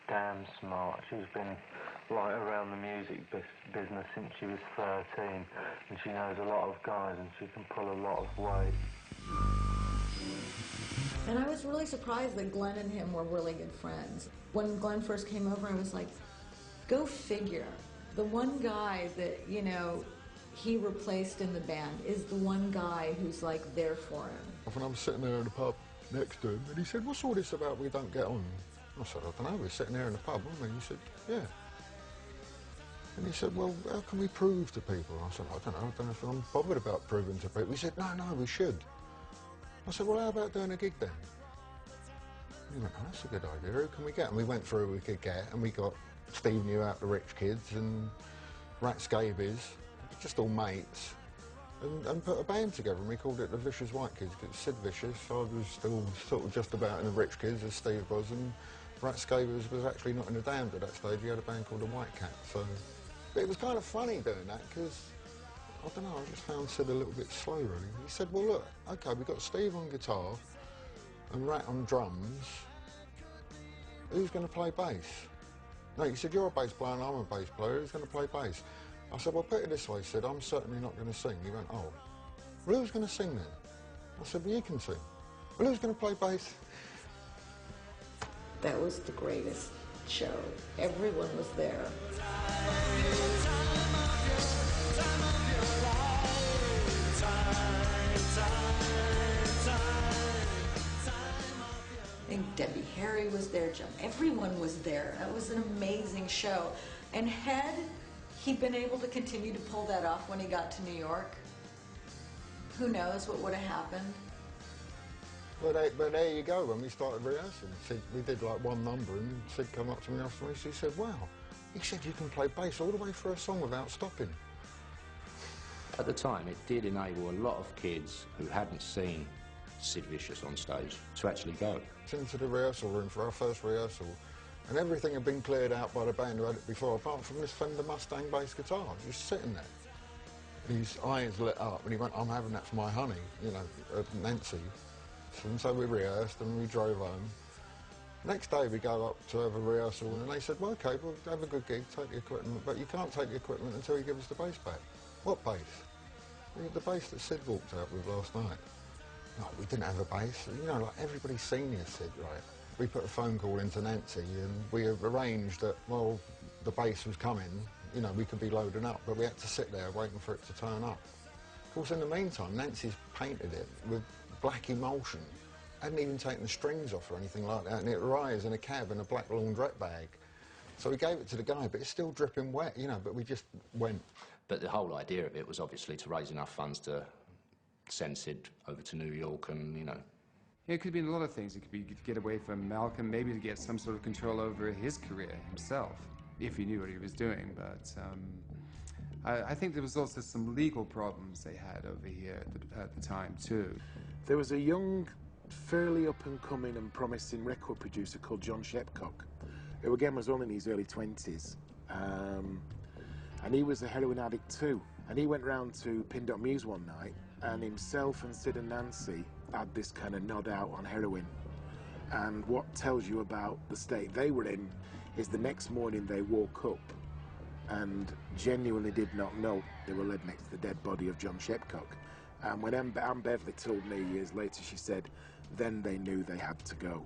Damn smart. She's been right around the music business since she was 13, and she knows a lot of guys, and she can pull a lot of weight. And I was really surprised that Glenn and him were really good friends. When Glenn first came over, I was like, go figure. The one guy that, you know, he replaced in the band is the one guy who's like there for him. When I'm sitting there in the pub next to him, and he said, "What's all this about we don't get on?" I said, "I don't know, we're sitting there in the pub, aren't we?" He said, "Yeah." And he said, "Well, how can we prove to people?" I said, I don't know if I'm bothered about proving to people. He said, no, we should. I said, "Well, how about doing a gig then?" He went, "Oh, that's a good idea, who can we get?" And we went through who we could get, and we got Steve New Out the Rich Kids and Rat Scabies, just all mates, and put a band together, and we called it the Vicious White Kids. It's Sid Vicious, I was still sort of just about in the Rich Kids as Steve was, and Rat Scabies was actually not in the band at that stage. He had a band called the White Cat, so But it was kind of funny doing that because, I don't know, I just found Sid a little bit slow, really. He said, well, look, OK, we've got Steve on guitar and Rat on drums. Who's going to play bass? No, he said, you're a bass player and I'm a bass player. Who's going to play bass? I said, well, put it this way, Sid, I'm certainly not going to sing. He went, oh, well, who's going to sing then? I said, well, you can sing. Well, who's going to play bass? That was the greatest show. Everyone was there. I think Debbie Harry was there, everyone was there. That was an amazing show. And had he been able to continue to pull that off when he got to New York, who knows what would have happened. But there you go, when we started rehearsing, Sid, we did like one number and Sid come up to me afterwards, he said, wow, he said you can play bass all the way through a song without stopping. At the time, it did enable a lot of kids who hadn't seen Sid Vicious on stage to actually go. Into the rehearsal room for our first rehearsal, and everything had been cleared out by the band who had it before, apart from this Fender Mustang bass guitar, just sitting there. His eyes lit up, and he went, I'm having that for my honey, you know, Nancy. And so we rehearsed and we drove home. Next day we go up to have a rehearsal and they said, well, OK, we'll have a good gig, take the equipment, but you can't take the equipment until you give us the bass back. What bass? The bass that Sid walked out with last night. No, we didn't have a bass. You know, like everybody's senior Sid, right? We put a phone call into Nancy and we arranged that, well, the bass was coming, you know, we could be loading up, but we had to sit there waiting for it to turn up. Of course, in the meantime, Nancy's painted it with black emulsion. Hadn't even taken the strings off or anything like that, and it arrives in a cab in a black laundrette bag. So we gave it to the guy, but it's still dripping wet, you know, but we just went. But the whole idea of it was obviously to raise enough funds to send Sid over to New York and, you know. Yeah, it could be a lot of things. It could be to get away from Malcolm, maybe to get some sort of control over his career himself, if he knew what he was doing. But I think there was also some legal problems they had over here at the time, too. There was a young, fairly up-and-coming and promising record producer called John Shepcock, who again was only in his early 20s. And he was a heroin addict too. And he went round to Pin Dot Muse one night, and himself and Sid and Nancy had this kind of nod out on heroin. And what tells you about the state they were in is the next morning they woke up and genuinely did not know they were laid next to the dead body of John Shepcock. And when Anne Beverly told me years later, she said, then they knew they had to go.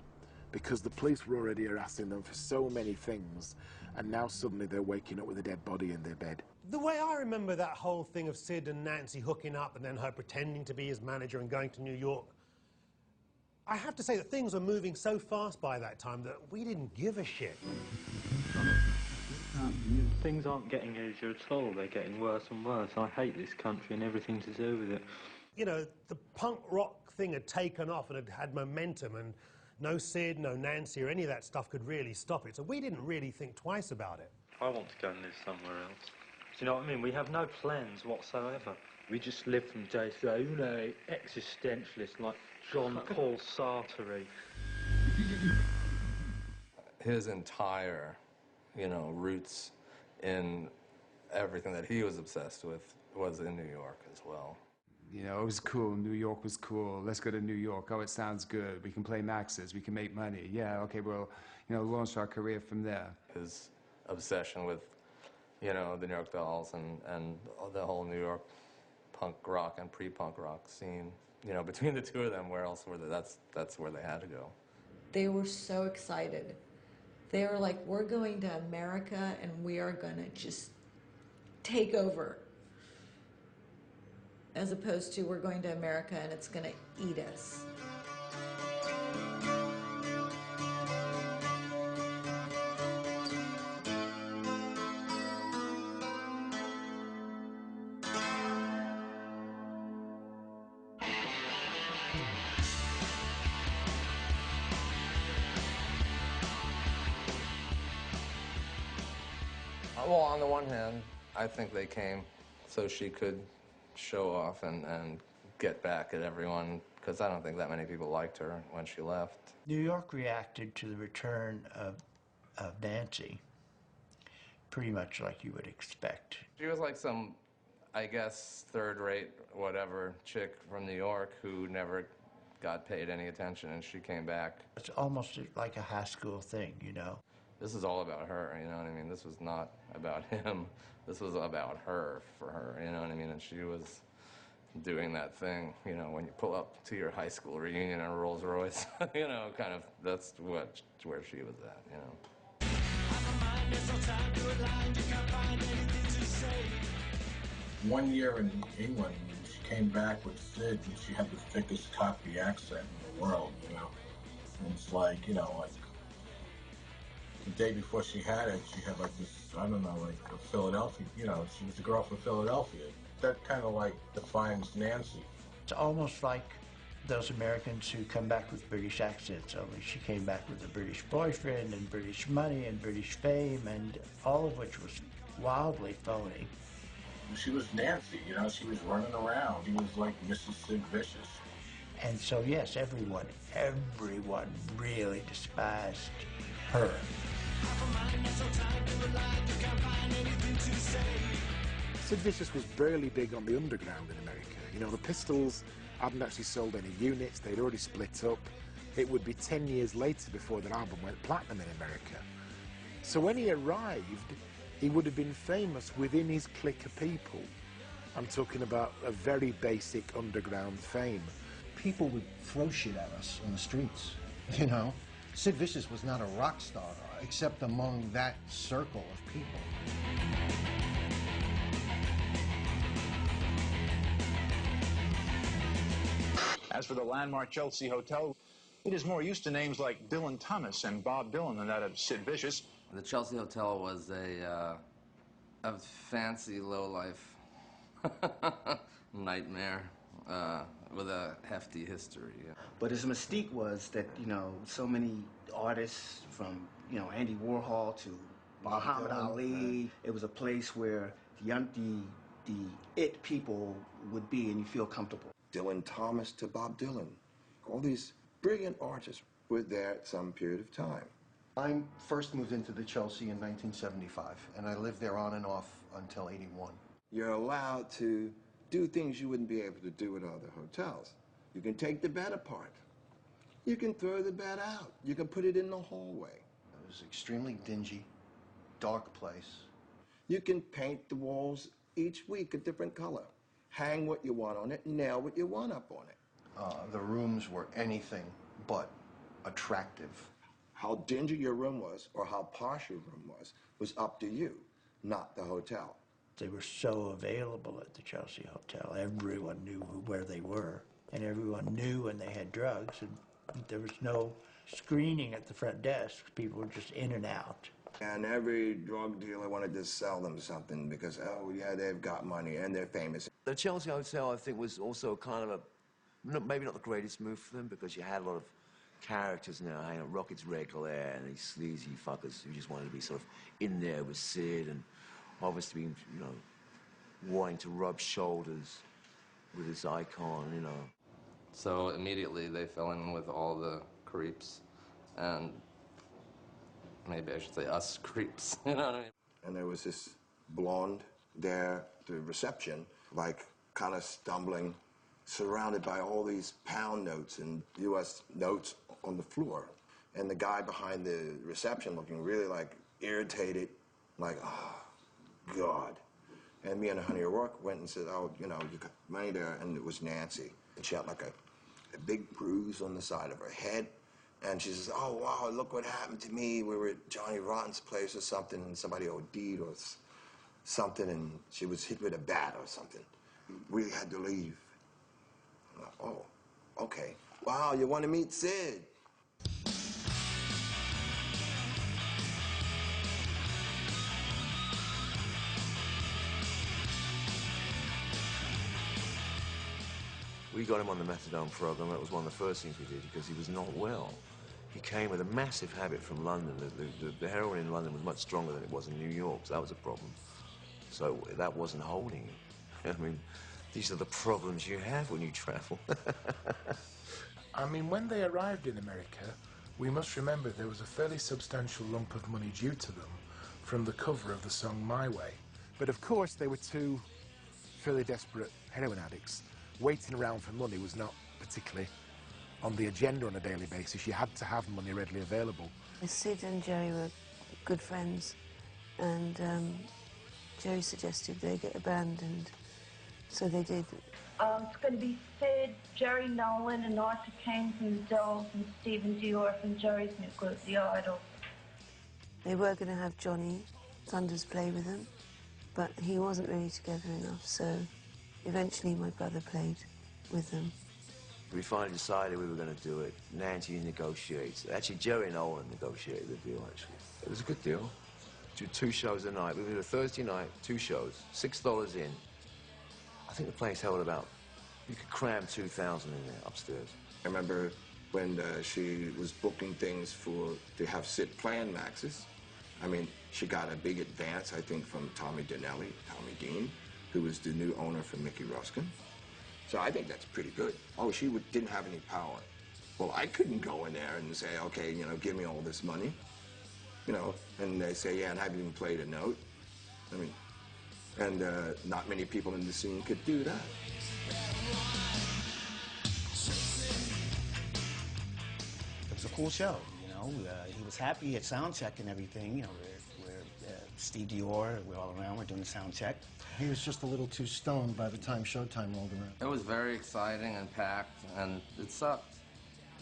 Because the police were already harassing them for so many things, and now suddenly they're waking up with a dead body in their bed. The way I remember that whole thing of Sid and Nancy hooking up and then her pretending to be his manager and going to New York, I have to say that things were moving so fast by that time that we didn't give a shit. Things aren't getting easier at all, they're getting worse and worse. I hate this country and everything to do with it. You know, the punk rock thing had taken off and had momentum, and no Sid, no Nancy or any of that stuff could really stop it, so we didn't really think twice about it. I want to go and live somewhere else. Do you know what I mean? We have no plans whatsoever. We just live from day to day, you know, existentialist like Jean-Paul Sartre. His entire, you know, roots in everything that he was obsessed with was in New York as well. You know, it was cool. New York was cool. Let's go to New York. Oh, it sounds good. We can play Max's. We can make money. Yeah, okay, well, you know, launch our career from there. His obsession with, you know, the New York Dolls and the whole New York punk rock and pre-punk rock scene. You know, between the two of them, where else were they? That's where they had to go. They were so excited. They were like, we're going to America and we are going to just take over. As opposed to we're going to America and it's going to eat us. Well, on the one hand, I think they came so she could show off and get back at everyone, because I don't think that many people liked her when she left. New York reacted to the return of Nancy pretty much like you would expect. She was like some, I guess, third-rate whatever chick from New York who never got paid any attention, and she came back. It's almost like a high school thing, you know. This is all about her, you know what I mean? This was not about him. This was about her, for her, you know what I mean? And she was doing that thing, you know, when you pull up to your high school reunion in a Rolls Royce, you know, kind of, that's where she was at, you know. One year in England, she came back with Sid, and she had the thickest Cockney accent in the world, you know. And it's like, you know, like, the day before she had it, she had like this, I don't know, like a Philadelphia, you know, she was a girl from Philadelphia. That kind of like defines Nancy. It's almost like those Americans who come back with British accents, only she came back with a British boyfriend and British money and British fame, and all of which was wildly phony. She was Nancy, you know, she was running around. She was like Mrs. Sid Vicious. And so, yes, everyone really despised her. Sid Vicious was barely big on the underground in America. You know, the Pistols hadn't actually sold any units, they'd already split up. It would be 10 years later before their album went platinum in America. So when he arrived, he would have been famous within his clique of people. I'm talking about a very basic underground fame. People would throw shit at us in the streets, you know? Sid Vicious was not a rock star, except among that circle of people. As for the landmark Chelsea Hotel, it is more used to names like Dylan Thomas and Bob Dylan than that of Sid Vicious. The Chelsea Hotel was a fancy, low-life nightmare with a hefty history. Yeah. But his mystique was that, you know, so many artists from, you know, Andy Warhol to Muhammad Ali, it was a place where the it people would be and you feel comfortable. Dylan Thomas to Bob Dylan. All these brilliant artists were there at some period of time. I first moved into the Chelsea in 1975, and I lived there on and off until '81. You're allowed to do things you wouldn't be able to do at other hotels. You can take the bed apart. You can throw the bed out. You can put it in the hallway. It was extremely dingy, dark place. You can paint the walls each week a different color. Hang what you want on it, nail what you want up on it. The rooms were anything but attractive. How dingy your room was, or how posh your room was up to you, not the hotel. They were so available at the Chelsea Hotel. Everyone knew where they were, and everyone knew when they had drugs, and there was no screening at the front desk. People were just in and out. And every drug dealer wanted to sell them something because, oh, yeah, they've got money and they're famous. The Chelsea Hotel, I think, was also kind of maybe not the greatest move for them because you had a lot of characters now hanging out. Rockets Regulaire and these sleazy fuckers who just wanted to be sort of in there with Sid and obviously, you know, wanting to rub shoulders with this icon, you know. So immediately they fell in with all the creeps and maybe I should say us creeps, you know what I mean? And there was this blonde there at the reception, like kind of stumbling, surrounded by all these pound notes and U.S. notes on the floor. And the guy behind the reception looking really like irritated, like, oh, God. And me and Honey O'Rourke went and said, oh, you know, you got money there, and it was Nancy. And she had like a big bruise on the side of her head. And she says, oh, wow, look what happened to me. We were at Johnny Rotten's place or something, and somebody OD'd or something, and she was hit with a bat or something. We had to leave. I'm like, oh, okay. Wow, you want to meet Sid? We got him on the methadone program. That was one of the first things we did because he was not well. He came with a massive habit from London. The heroin in London was much stronger than it was in New York, so that was a problem. So that wasn't holding him. I mean, these are the problems you have when you travel. I mean, when they arrived in America, we must remember there was a fairly substantial lump of money due to them from the cover of the song My Way. But of course, they were two fairly desperate heroin addicts. Waiting around for money was not particularly on the agenda on a daily basis. You had to have money readily available. Sid and Jerry were good friends, and Jerry suggested they get abandoned, so they did. It's going to be Sid, Jerry Nolan, and Arthur Kane from the Dolls, and Stephen Dior from Jerry's new group, The Idols. They were going to have Johnny Thunders play with them, but he wasn't really together enough, so eventually my brother played with them. We finally decided we were going to do it. Nancy negotiates. Actually, Jerry Nolan negotiated the deal, actually. It was a good deal. Do 2 shows a night. We did a Thursday night, 2 shows, $6 in. I think the place held about, you could cram 2,000 in there upstairs. I remember when she was booking things to have Sid playing Max's. I mean, she got a big advance, I think, from Tommy Donnelly, Tommy Dean, who was the new owner for Mickey Ruskin. So I think that's pretty good. Oh, she didn't have any power. Well, I couldn't go in there and say, okay, you know, give me all this money. You know, and they say, yeah, and I haven't even played a note. I mean, and not many people in the scene could do that. It was a cool show, you know. He was happy at sound check and everything. You know, we're Steve Dior, we're all around, we're doing the sound check. He was just a little too stoned by the time Showtime rolled around. It was very exciting and packed, and it sucked.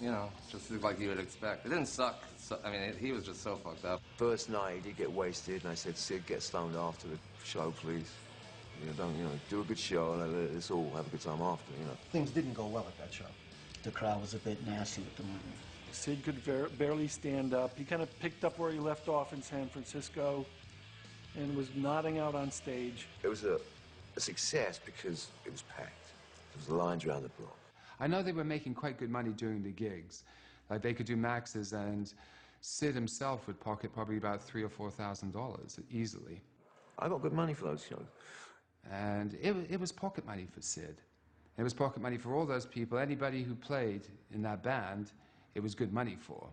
You know, just like you would expect. It didn't suck. I mean, he was just so fucked up. First night, he did get wasted, and I said, Sid, get stoned after the show, please. Do a good show, and let's all have a good time after, you know. Things didn't go well at that show. The crowd was a bit nasty with the money. Sid could barely stand up. He kind of picked up where he left off in San Francisco and was nodding out on stage. It was a success because it was packed. There was lines around the block. I know they were making quite good money doing the gigs. Like, they could do Max's, and Sid himself would pocket probably about $3,000 or $4,000 easily. I got good money for those shows. And it was pocket money for Sid. It was pocket money for all those people. Anybody who played in that band, it was good money for.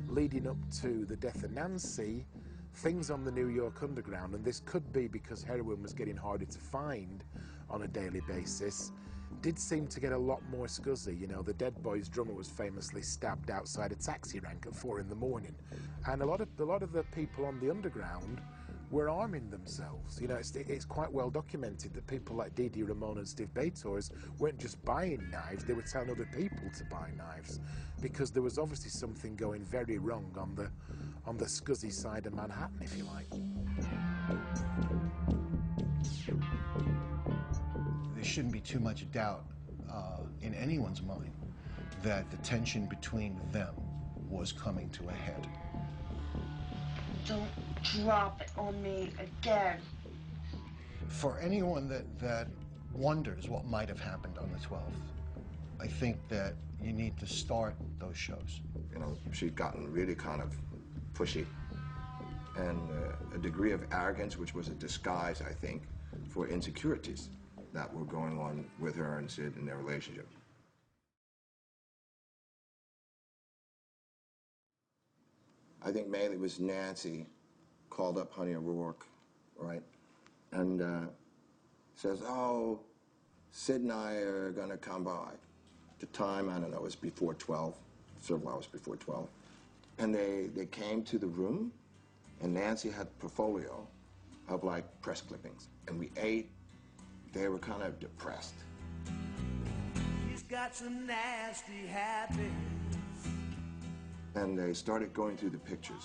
Leading up to the death of Nancy, things on the New York Underground, and this could be because heroin was getting harder to find on a daily basis, did seem to get a lot more scuzzy. You know, the Dead Boys drummer was famously stabbed outside a taxi rank at 4 in the morning. And a lot of the people on the underground were arming themselves. You know, it's quite well documented that people like Didi Ramone and Steve Bators weren't just buying knives, they were telling other people to buy knives, because there was obviously something going very wrong on the scuzzy side of Manhattan, if you like. There shouldn't be too much doubt in anyone's mind that the tension between them was coming to a head. Don't drop it on me again. For anyone that wonders what might have happened on the 12th, I think that you need to start those shows. You know, she'd gotten really kind of pushy, and a degree of arrogance, which was a disguise, I think, for insecurities that were going on with her and Sid in their relationship. I think mainly it was Nancy called up Honey O'Rourke, right? And says, oh, Sid and I are gonna come by. At the time, I don't know, it was before 12, several hours before 12. And they came to the room, and Nancy had a portfolio of like press clippings. And we ate. They were kind of depressed. He's got some nasty habits. And they started going through the pictures.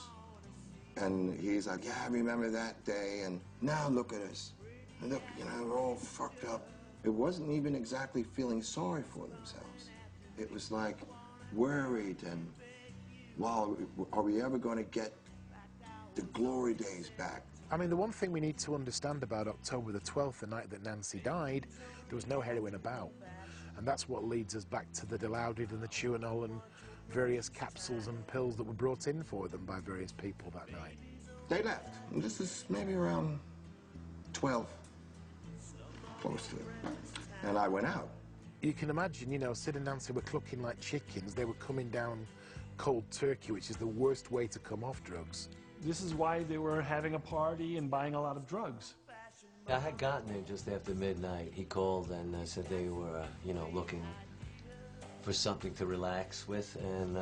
And he's like, yeah, I remember that day, and now look at us. And look, you know, we're all fucked up. It wasn't even exactly feeling sorry for themselves. It was like worried and, wow, are we ever going to get the glory days back? I mean, the one thing we need to understand about October the 12th, the night that Nancy died, there was no heroin about. And that's what leads us back to the Dilaudid and the Tuinol and various capsules and pills that were brought in for them by various people that night. They left. And this is maybe around 12, close to it. And I went out. You can imagine, you know, Sid and Nancy were clucking like chickens. They were coming down cold turkey, which is the worst way to come off drugs. This is why they were having a party and buying a lot of drugs. I had gotten there just after midnight. He called and said they were, you know, looking for something to relax with. And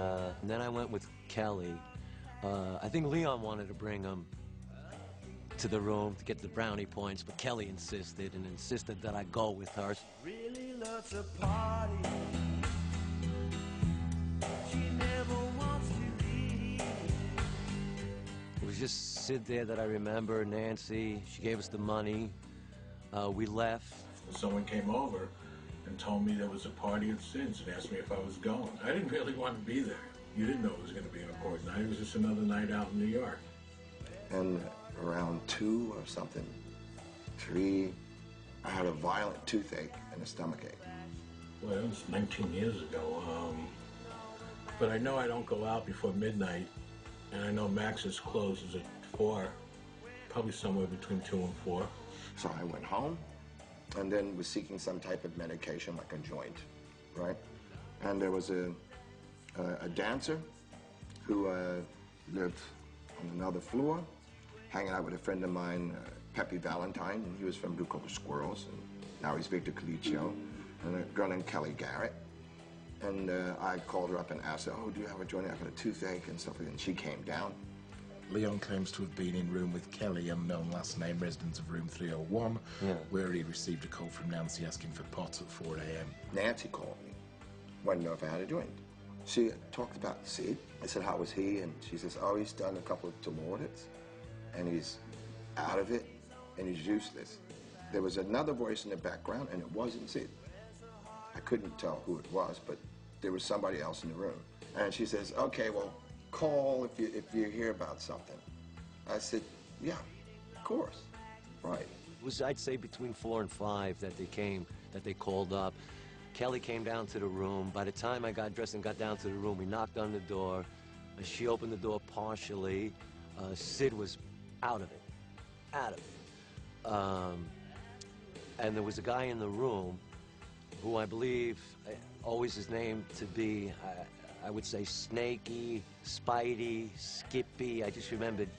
then I went with Kelly. I think Leon wanted to bring him to the room to get the brownie points, but Kelly insisted that I go with her. Really loves a party. She never wants to leave. It was just Sid there that I remember, Nancy. She gave us the money. We left. Someone came over and told me there was a party at Sid's and asked me if I was going. I didn't really want to be there. You didn't know it was going to be an important night. It was just another night out in New York. And around 2 or something, 3, I had a violent toothache and a stomachache. Well, it was 19 years ago. But I know I don't go out before midnight, and I know Max's closes at 4, probably somewhere between 2 and 4. So I went home and then was seeking some type of medication, like a joint, right? And there was a dancer who lived on another floor, hanging out with a friend of mine, Pepe Valentine, and he was from Blue Coat Squirrels, and now he's Victor Colicchio, and a girl named Kelly Garrett. And I called her up and asked her, oh, do you have a joint? I've got a toothache and stuff like that, and she came down. Leon claims to have been in room with Kelly, unknown last name, resident of room 301, where he received a call from Nancy asking for pot at 4 a.m. Nancy called me, wanted to know if I had a joint. She talked about Sid. I said, how was he? And she says, oh, he's done a couple of tour audits, and he's out of it, and he's useless. There was another voice in the background, and it wasn't Sid. I couldn't tell who it was, but there was somebody else in the room. And she says, okay, well, call if you hear about something. I said, yeah, of course. Right. It was, I'd say, between 4 and 5 that they called up. Kelly came down to the room. By the time I got dressed and got down to the room, we knocked on the door. She opened the door partially. Sid was out of it. And there was a guy in the room who I believe always is named to be, I would say, Snaky, Spidey, Skippy. I just remembered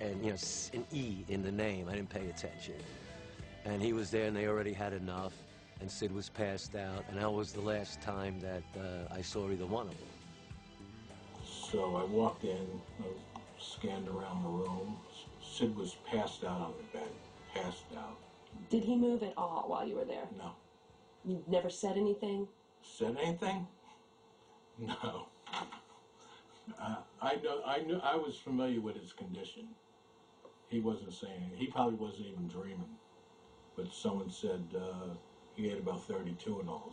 and, you know, an E in the name. I didn't pay attention. And he was there, and they already had enough. And Sid was passed out, and that was the last time that I saw either one of them. So I walked in, I scanned around the room. Sid was passed out on the bed, passed out. Did he move at all while you were there? No. You never said anything? Said anything? No. I knew I was familiar with his condition. He wasn't saying anything. He probably wasn't even dreaming. But someone said he had about 32 in all.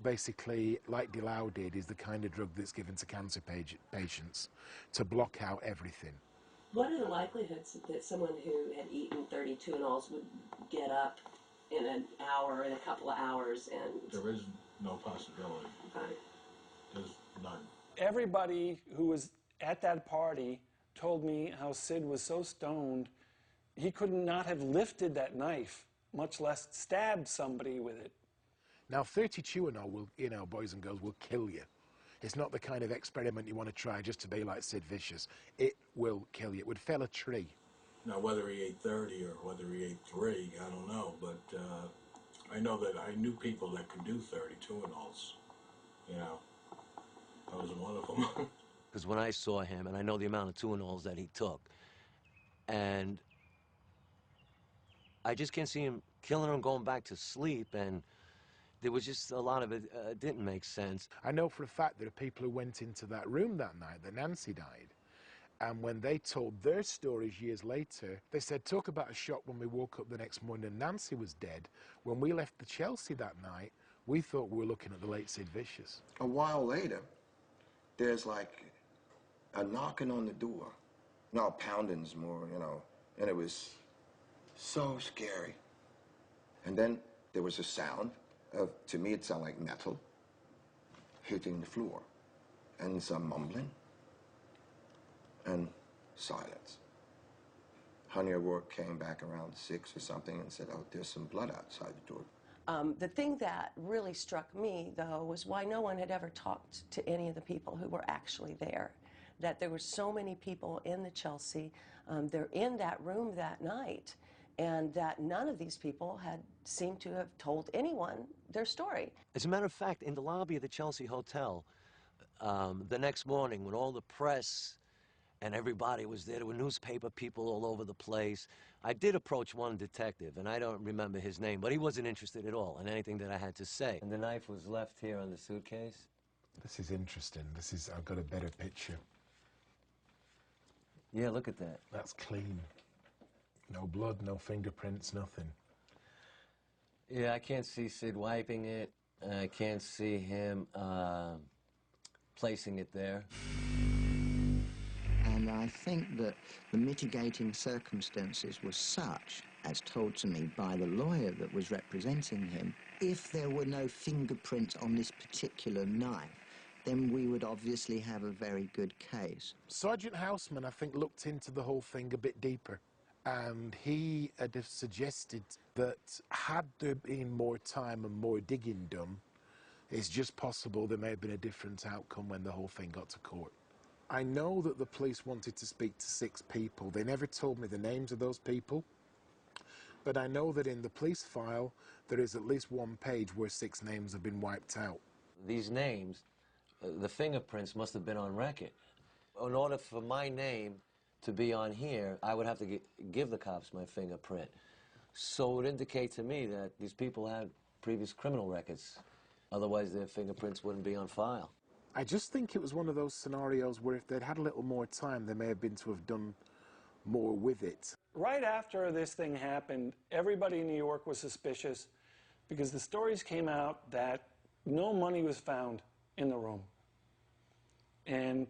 Basically, like Dilau did, is the kind of drug that's given to cancer patients to block out everything. What are the likelihoods that someone who had eaten 32 in alls would get up in an hour, in a couple of hours, and... There is no possibility. Okay. There's none. Everybody who was at that party told me how Sid was so stoned he could not have lifted that knife, much less stabbed somebody with it. Now, 32 and all will, you know, boys and girls, will kill you. It's not the kind of experiment you want to try just to be like Sid Vicious. It will kill you. It would fell a tree. Now, whether he ate 30 or whether he ate 3, I don't know. But I know that I knew people that could do 32 and alls. You know, I was one of them. Because when I saw him, and I know the amount of Tuinals that he took, and I just can't see him killing him, going back to sleep, and there was just a lot of it didn't make sense. I know for a fact there are people who went into that room that night that Nancy died, and when they told their stories years later, they said, talk about a shock when we woke up the next morning and Nancy was dead. When we left the Chelsea that night, we thought we were looking at the late Sid Vicious. A while later, there's like a knocking on the door. No, pounding's more, you know, and it was so scary. And then there was a sound of, to me it sounded like metal hitting the floor, and some mumbling, and silence. Honey O'Rourke came back around 6 or something and said, oh, there's some blood outside the door. The thing that really struck me, though, was why no one had ever talked to any of the people who were actually there. That there were so many people in the Chelsea, they're in that room that night, and that none of these people had seemed to have told anyone their story. As a matter of fact, in the lobby of the Chelsea Hotel, the next morning when all the press and everybody was there were newspaper people all over the place, I did approach one detective, and I don't remember his name, but he wasn't interested at all in anything that I had to say. And the knife was left here on the suitcase? This is interesting. I've got a better picture. Yeah, look at that. That's clean. No blood, no fingerprints, nothing. Yeah, I can't see Sid wiping it. I can't see him placing it there. And I think that the mitigating circumstances were such, as told to me by the lawyer that was representing him, if there were no fingerprints on this particular knife, then we would obviously have a very good case. Sergeant Houseman, I think, looked into the whole thing a bit deeper. And he had suggested that had there been more time and more digging done, it's just possible there may have been a different outcome when the whole thing got to court. I know that the police wanted to speak to 6 people. They never told me the names of those people. But I know that in the police file, there is at least one page where 6 names have been wiped out. These names, the fingerprints must have been on record. In order for my name to be on here, I would have to give the cops my fingerprint. So it would indicate to me that these people had previous criminal records. Otherwise, their fingerprints wouldn't be on file. I just think it was one of those scenarios where if they'd had a little more time, they may have been to have done more with it. Right after this thing happened, everybody in New York was suspicious because the stories came out that no money was found in the room. And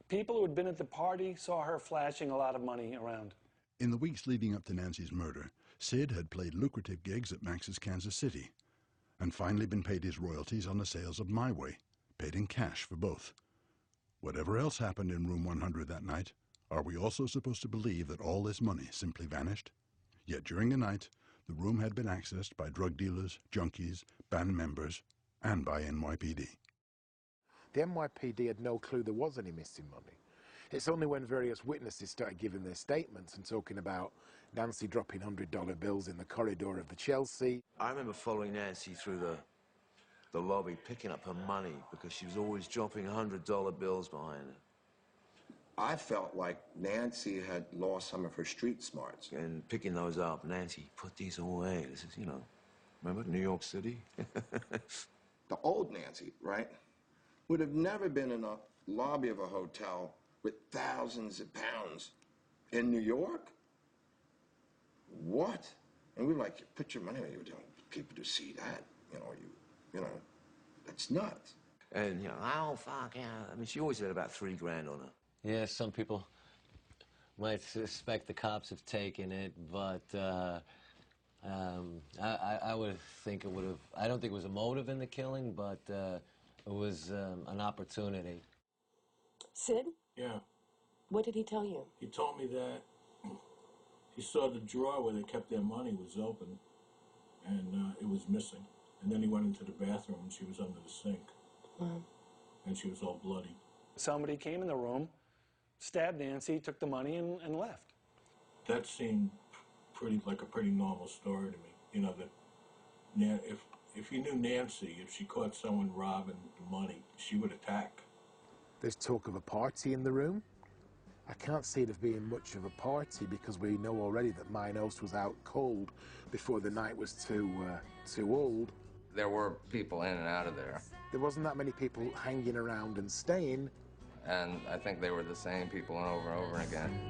people who had been at the party saw her flashing a lot of money around. In the weeks leading up to Nancy's murder, Sid had played lucrative gigs at Max's Kansas City and finally been paid his royalties on the sales of My Way, paid in cash for both. Whatever else happened in room 100 that night, are we also supposed to believe that all this money simply vanished? Yet during the night, the room had been accessed by drug dealers, junkies, band members, and by NYPD. The NYPD had no clue there was any missing money. It's only when various witnesses started giving their statements and talking about Nancy dropping $100 bills in the corridor of the Chelsea. I remember following Nancy through the lobby, picking up her money because she was always dropping $100 bills behind her. I felt like Nancy had lost some of her street smarts. And picking those up, Nancy, put these away. This is, remember New York City? The old Nancy, right, would have never been in a lobby of a hotel with thousands of pounds in New York. What? And we were like, put your money away. You don't people to see that. That's nuts. And, oh, fuck, yeah. I mean, she always had about $3 grand on her. Yeah, some people might suspect the cops have taken it, but I would think it would have. I don't think it was a motive in the killing, but it was an opportunity. Sid? Yeah. What did he tell you? He told me that he saw the drawer where they kept their money was open, and it was missing. And then he went into the bathroom, and she was under the sink. Wow. And she was all bloody. Somebody came in the room, stabbed Nancy, took the money, and left. That seemed like a pretty normal story to me. That if you knew Nancy, if she caught someone robbing the money, she would attack. There's talk of a party in the room. I can't see it as being much of a party because we know already that Minos was out cold before the night was too old. There were people in and out of there. There wasn't that many people hanging around and staying. And I think they were the same people over and over again.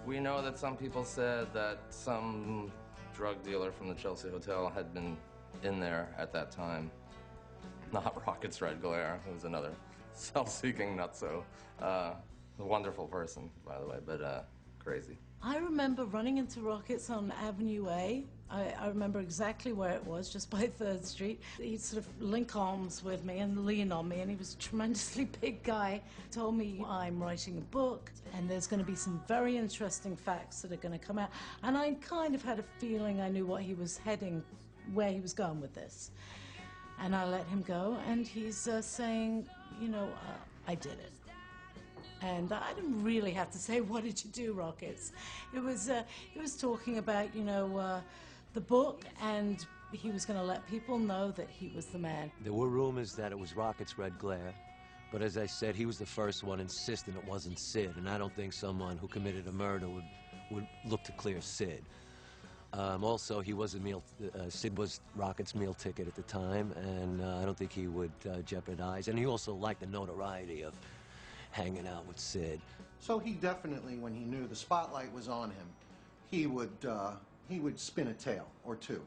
We know that some people said that some drug dealer from the Chelsea Hotel had been in there at that time. Not Rocket's Red Glare, who was another self-seeking nutso. A wonderful person, by the way, but crazy. I remember running into Rockets on Avenue A. I remember exactly where it was, just by 3rd Street. He'd sort of link arms with me and lean on me, and he was a tremendously big guy. Told me, I'm writing a book, and there's going to be some very interesting facts that are going to come out. And I kind of had a feeling I knew what he was heading, where he was going with this. And I let him go, and he's saying, you know, I did it. And I didn't really have to say, what did you do, Rockets? It was talking about, you know, the book, and he was going to let people know that he was the man. There were rumors that it was Rocket's red glare, but as I said, he was the first one insisting it wasn't Sid, and I don't think someone who committed a murder would look to clear Sid. Also, he was Sid was Rocket's meal ticket at the time, and I don't think he would jeopardize. And he also liked the notoriety of hanging out with Sid. So he definitely, when he knew the spotlight was on him, he would spin a tale or two.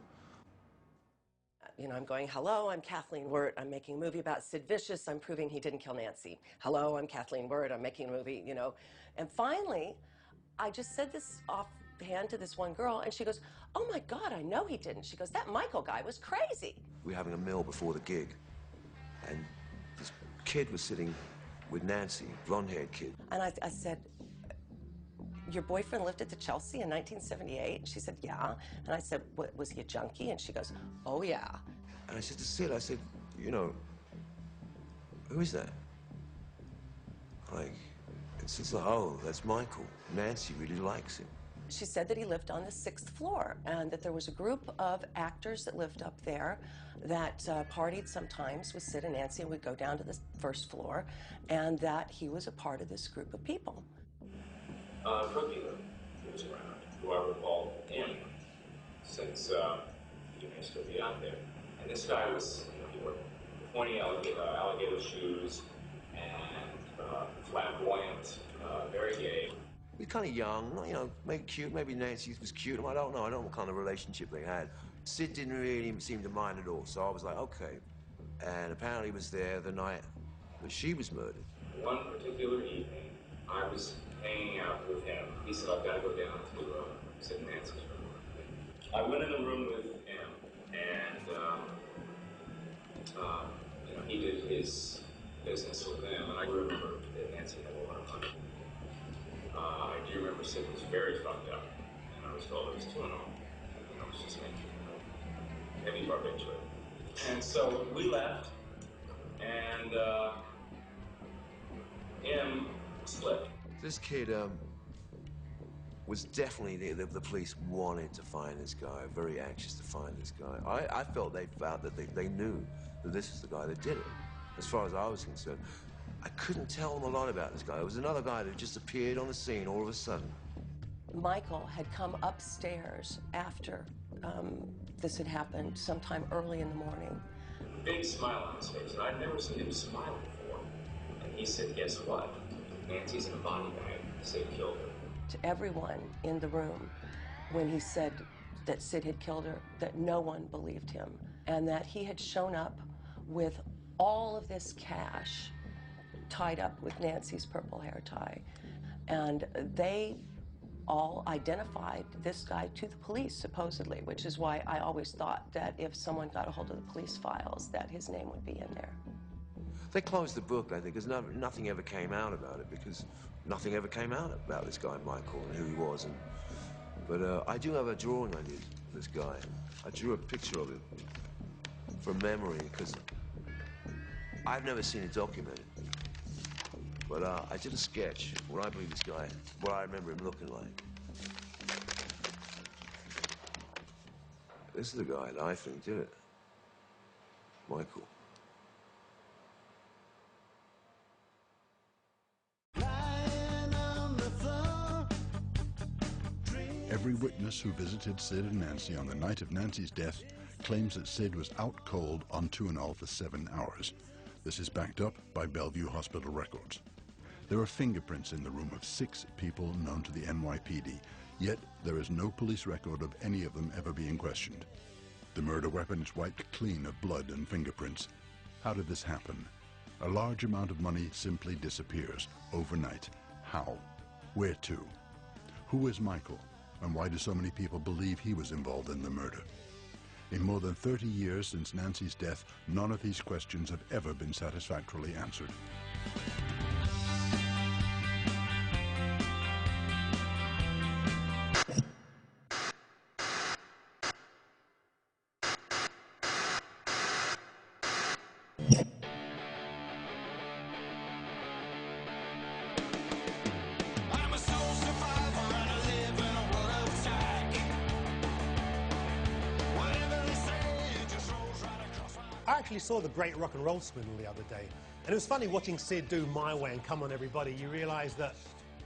You know, I'm going, hello, I'm Kathleen Wirt. I'm making a movie about Sid Vicious. I'm proving he didn't kill Nancy. Hello, I'm Kathleen Wirt. I'm making a movie, you know. And finally, I just said this offhand to this one girl, and she goes, oh my God, I know he didn't. She goes, that Michael guy was crazy. We were having a meal before the gig, and this kid was sitting with Nancy, blonde-haired kid. And I said, your boyfriend lived at the Chelsea in 1978? She said, yeah. And I said, what, was he a junkie? And she goes, oh, yeah. And I said to Sid, I said, you know, who is that? Like, it's like, oh, that's Michael. Nancy really likes him. She said that he lived on the 6th floor, and that there was a group of actors that lived up there that partied sometimes with Sid and Nancy and would go down to the 1st floor, and that he was a part of this group of people. Drug dealer who was around, who I recall him, since he may still be out there. And this guy was, you know, he wore pointy alligator shoes and flamboyant, very gay. He was kind of young, you know, maybe cute, maybe Nancy was cute. I don't know what kind of relationship they had. Sid didn't really seem to mind at all, so I was like, okay. And apparently he was there the night that she was murdered. One particular evening, I was hanging out with him. He said, I've got to go down to Sid and Nancy's room. I went in the room with him, and you know, he did his business with them, and I remember that Nancy had a lot of money. I do remember Sid was very fucked up, and I was told it was 2 and all. And I was just making a heavy barbiturate. And so we left, and him split. This kid was definitely, the police wanted to find this guy, very anxious to find this guy. I felt they found that they knew that this was the guy that did it, as far as I was concerned. I couldn't tell them a lot about this guy. It was another guy that just appeared on the scene all of a sudden. Michael had come upstairs after this had happened, sometime early in the morning. Big smile on his face, and I'd never seen him smile before. And he said, guess what? Nancy's in a body bag. Sid killed her. To everyone in the room, when he said that Sid had killed her, that no one believed him, and that he had shown up with all of this cash tied up with Nancy's purple hair tie. And they all identified this guy to the police, supposedly, which is why I always thought that if someone got a hold of the police files, that his name would be in there. They closed the book, I think, because nothing ever came out about it, because nothing ever came out about this guy, Michael, and who he was. But I do have a drawing I did of this guy. I drew a picture of him from memory, because I've never seen it documented. But I did a sketch of what I believe this guy, what I remember him looking like. This is the guy that I think did it. Michael. Every witness who visited Sid and Nancy on the night of Nancy's death claims that Sid was out cold on Tuinal for 7 hours. This is backed up by Bellevue Hospital records. There are fingerprints in the room of 6 people known to the NYPD, yet there is no police record of any of them ever being questioned. The murder weapon is wiped clean of blood and fingerprints. How did this happen? A large amount of money simply disappears overnight. How? Where to? Who is Michael, and why do so many people believe he was involved in the murder? In more than 30 years since Nancy's death, none of these questions have ever been satisfactorily answered. I actually saw the Great Rock and Roll Swindle the other day, and it was funny watching Sid do My Way and Come On Everybody. You realise that,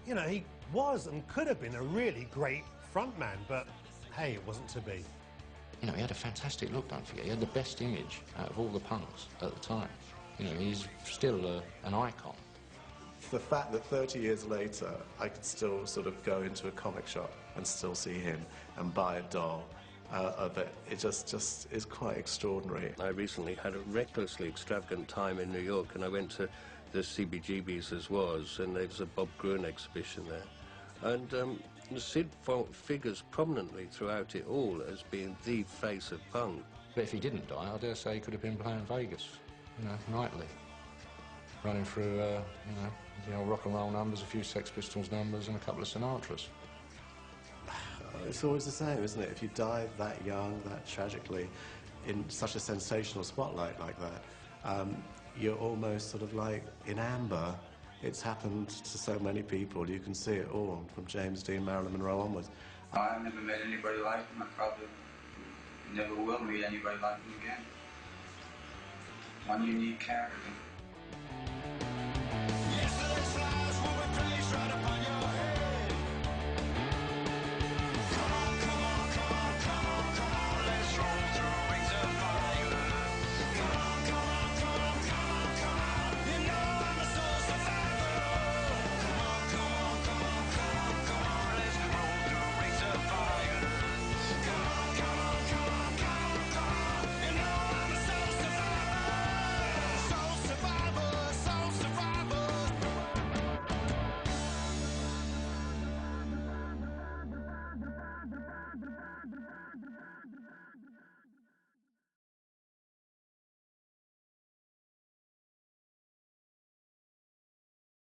you know, he was and could have been a really great frontman, but hey, it wasn't to be. You know, he had a fantastic look, don't forget. He had the best image out of all the punks at the time. You know, he's still an icon. The fact that 30 years later I could still sort of go into a comic shop and still see him and buy a doll of it, it just is quite extraordinary. I recently had a recklessly extravagant time in New York, and I went to the CBGB's as was, and there was a Bob Gruen exhibition there. And Sid figures prominently throughout it all as being the face of punk. But if he didn't die, I dare say he could have been playing Vegas, you know, nightly. Running through, you know, rock and roll numbers, a few Sex Pistols numbers, and a couple of Sinatras. It's always the same, isn't it? If you die that young, that tragically, in such a sensational spotlight like that, you're almost sort of like in amber. It's happened to so many people. You can see it all, from James Dean, Marilyn Monroe onwards. I never met anybody like him. I probably never will meet anybody like him again. One unique character.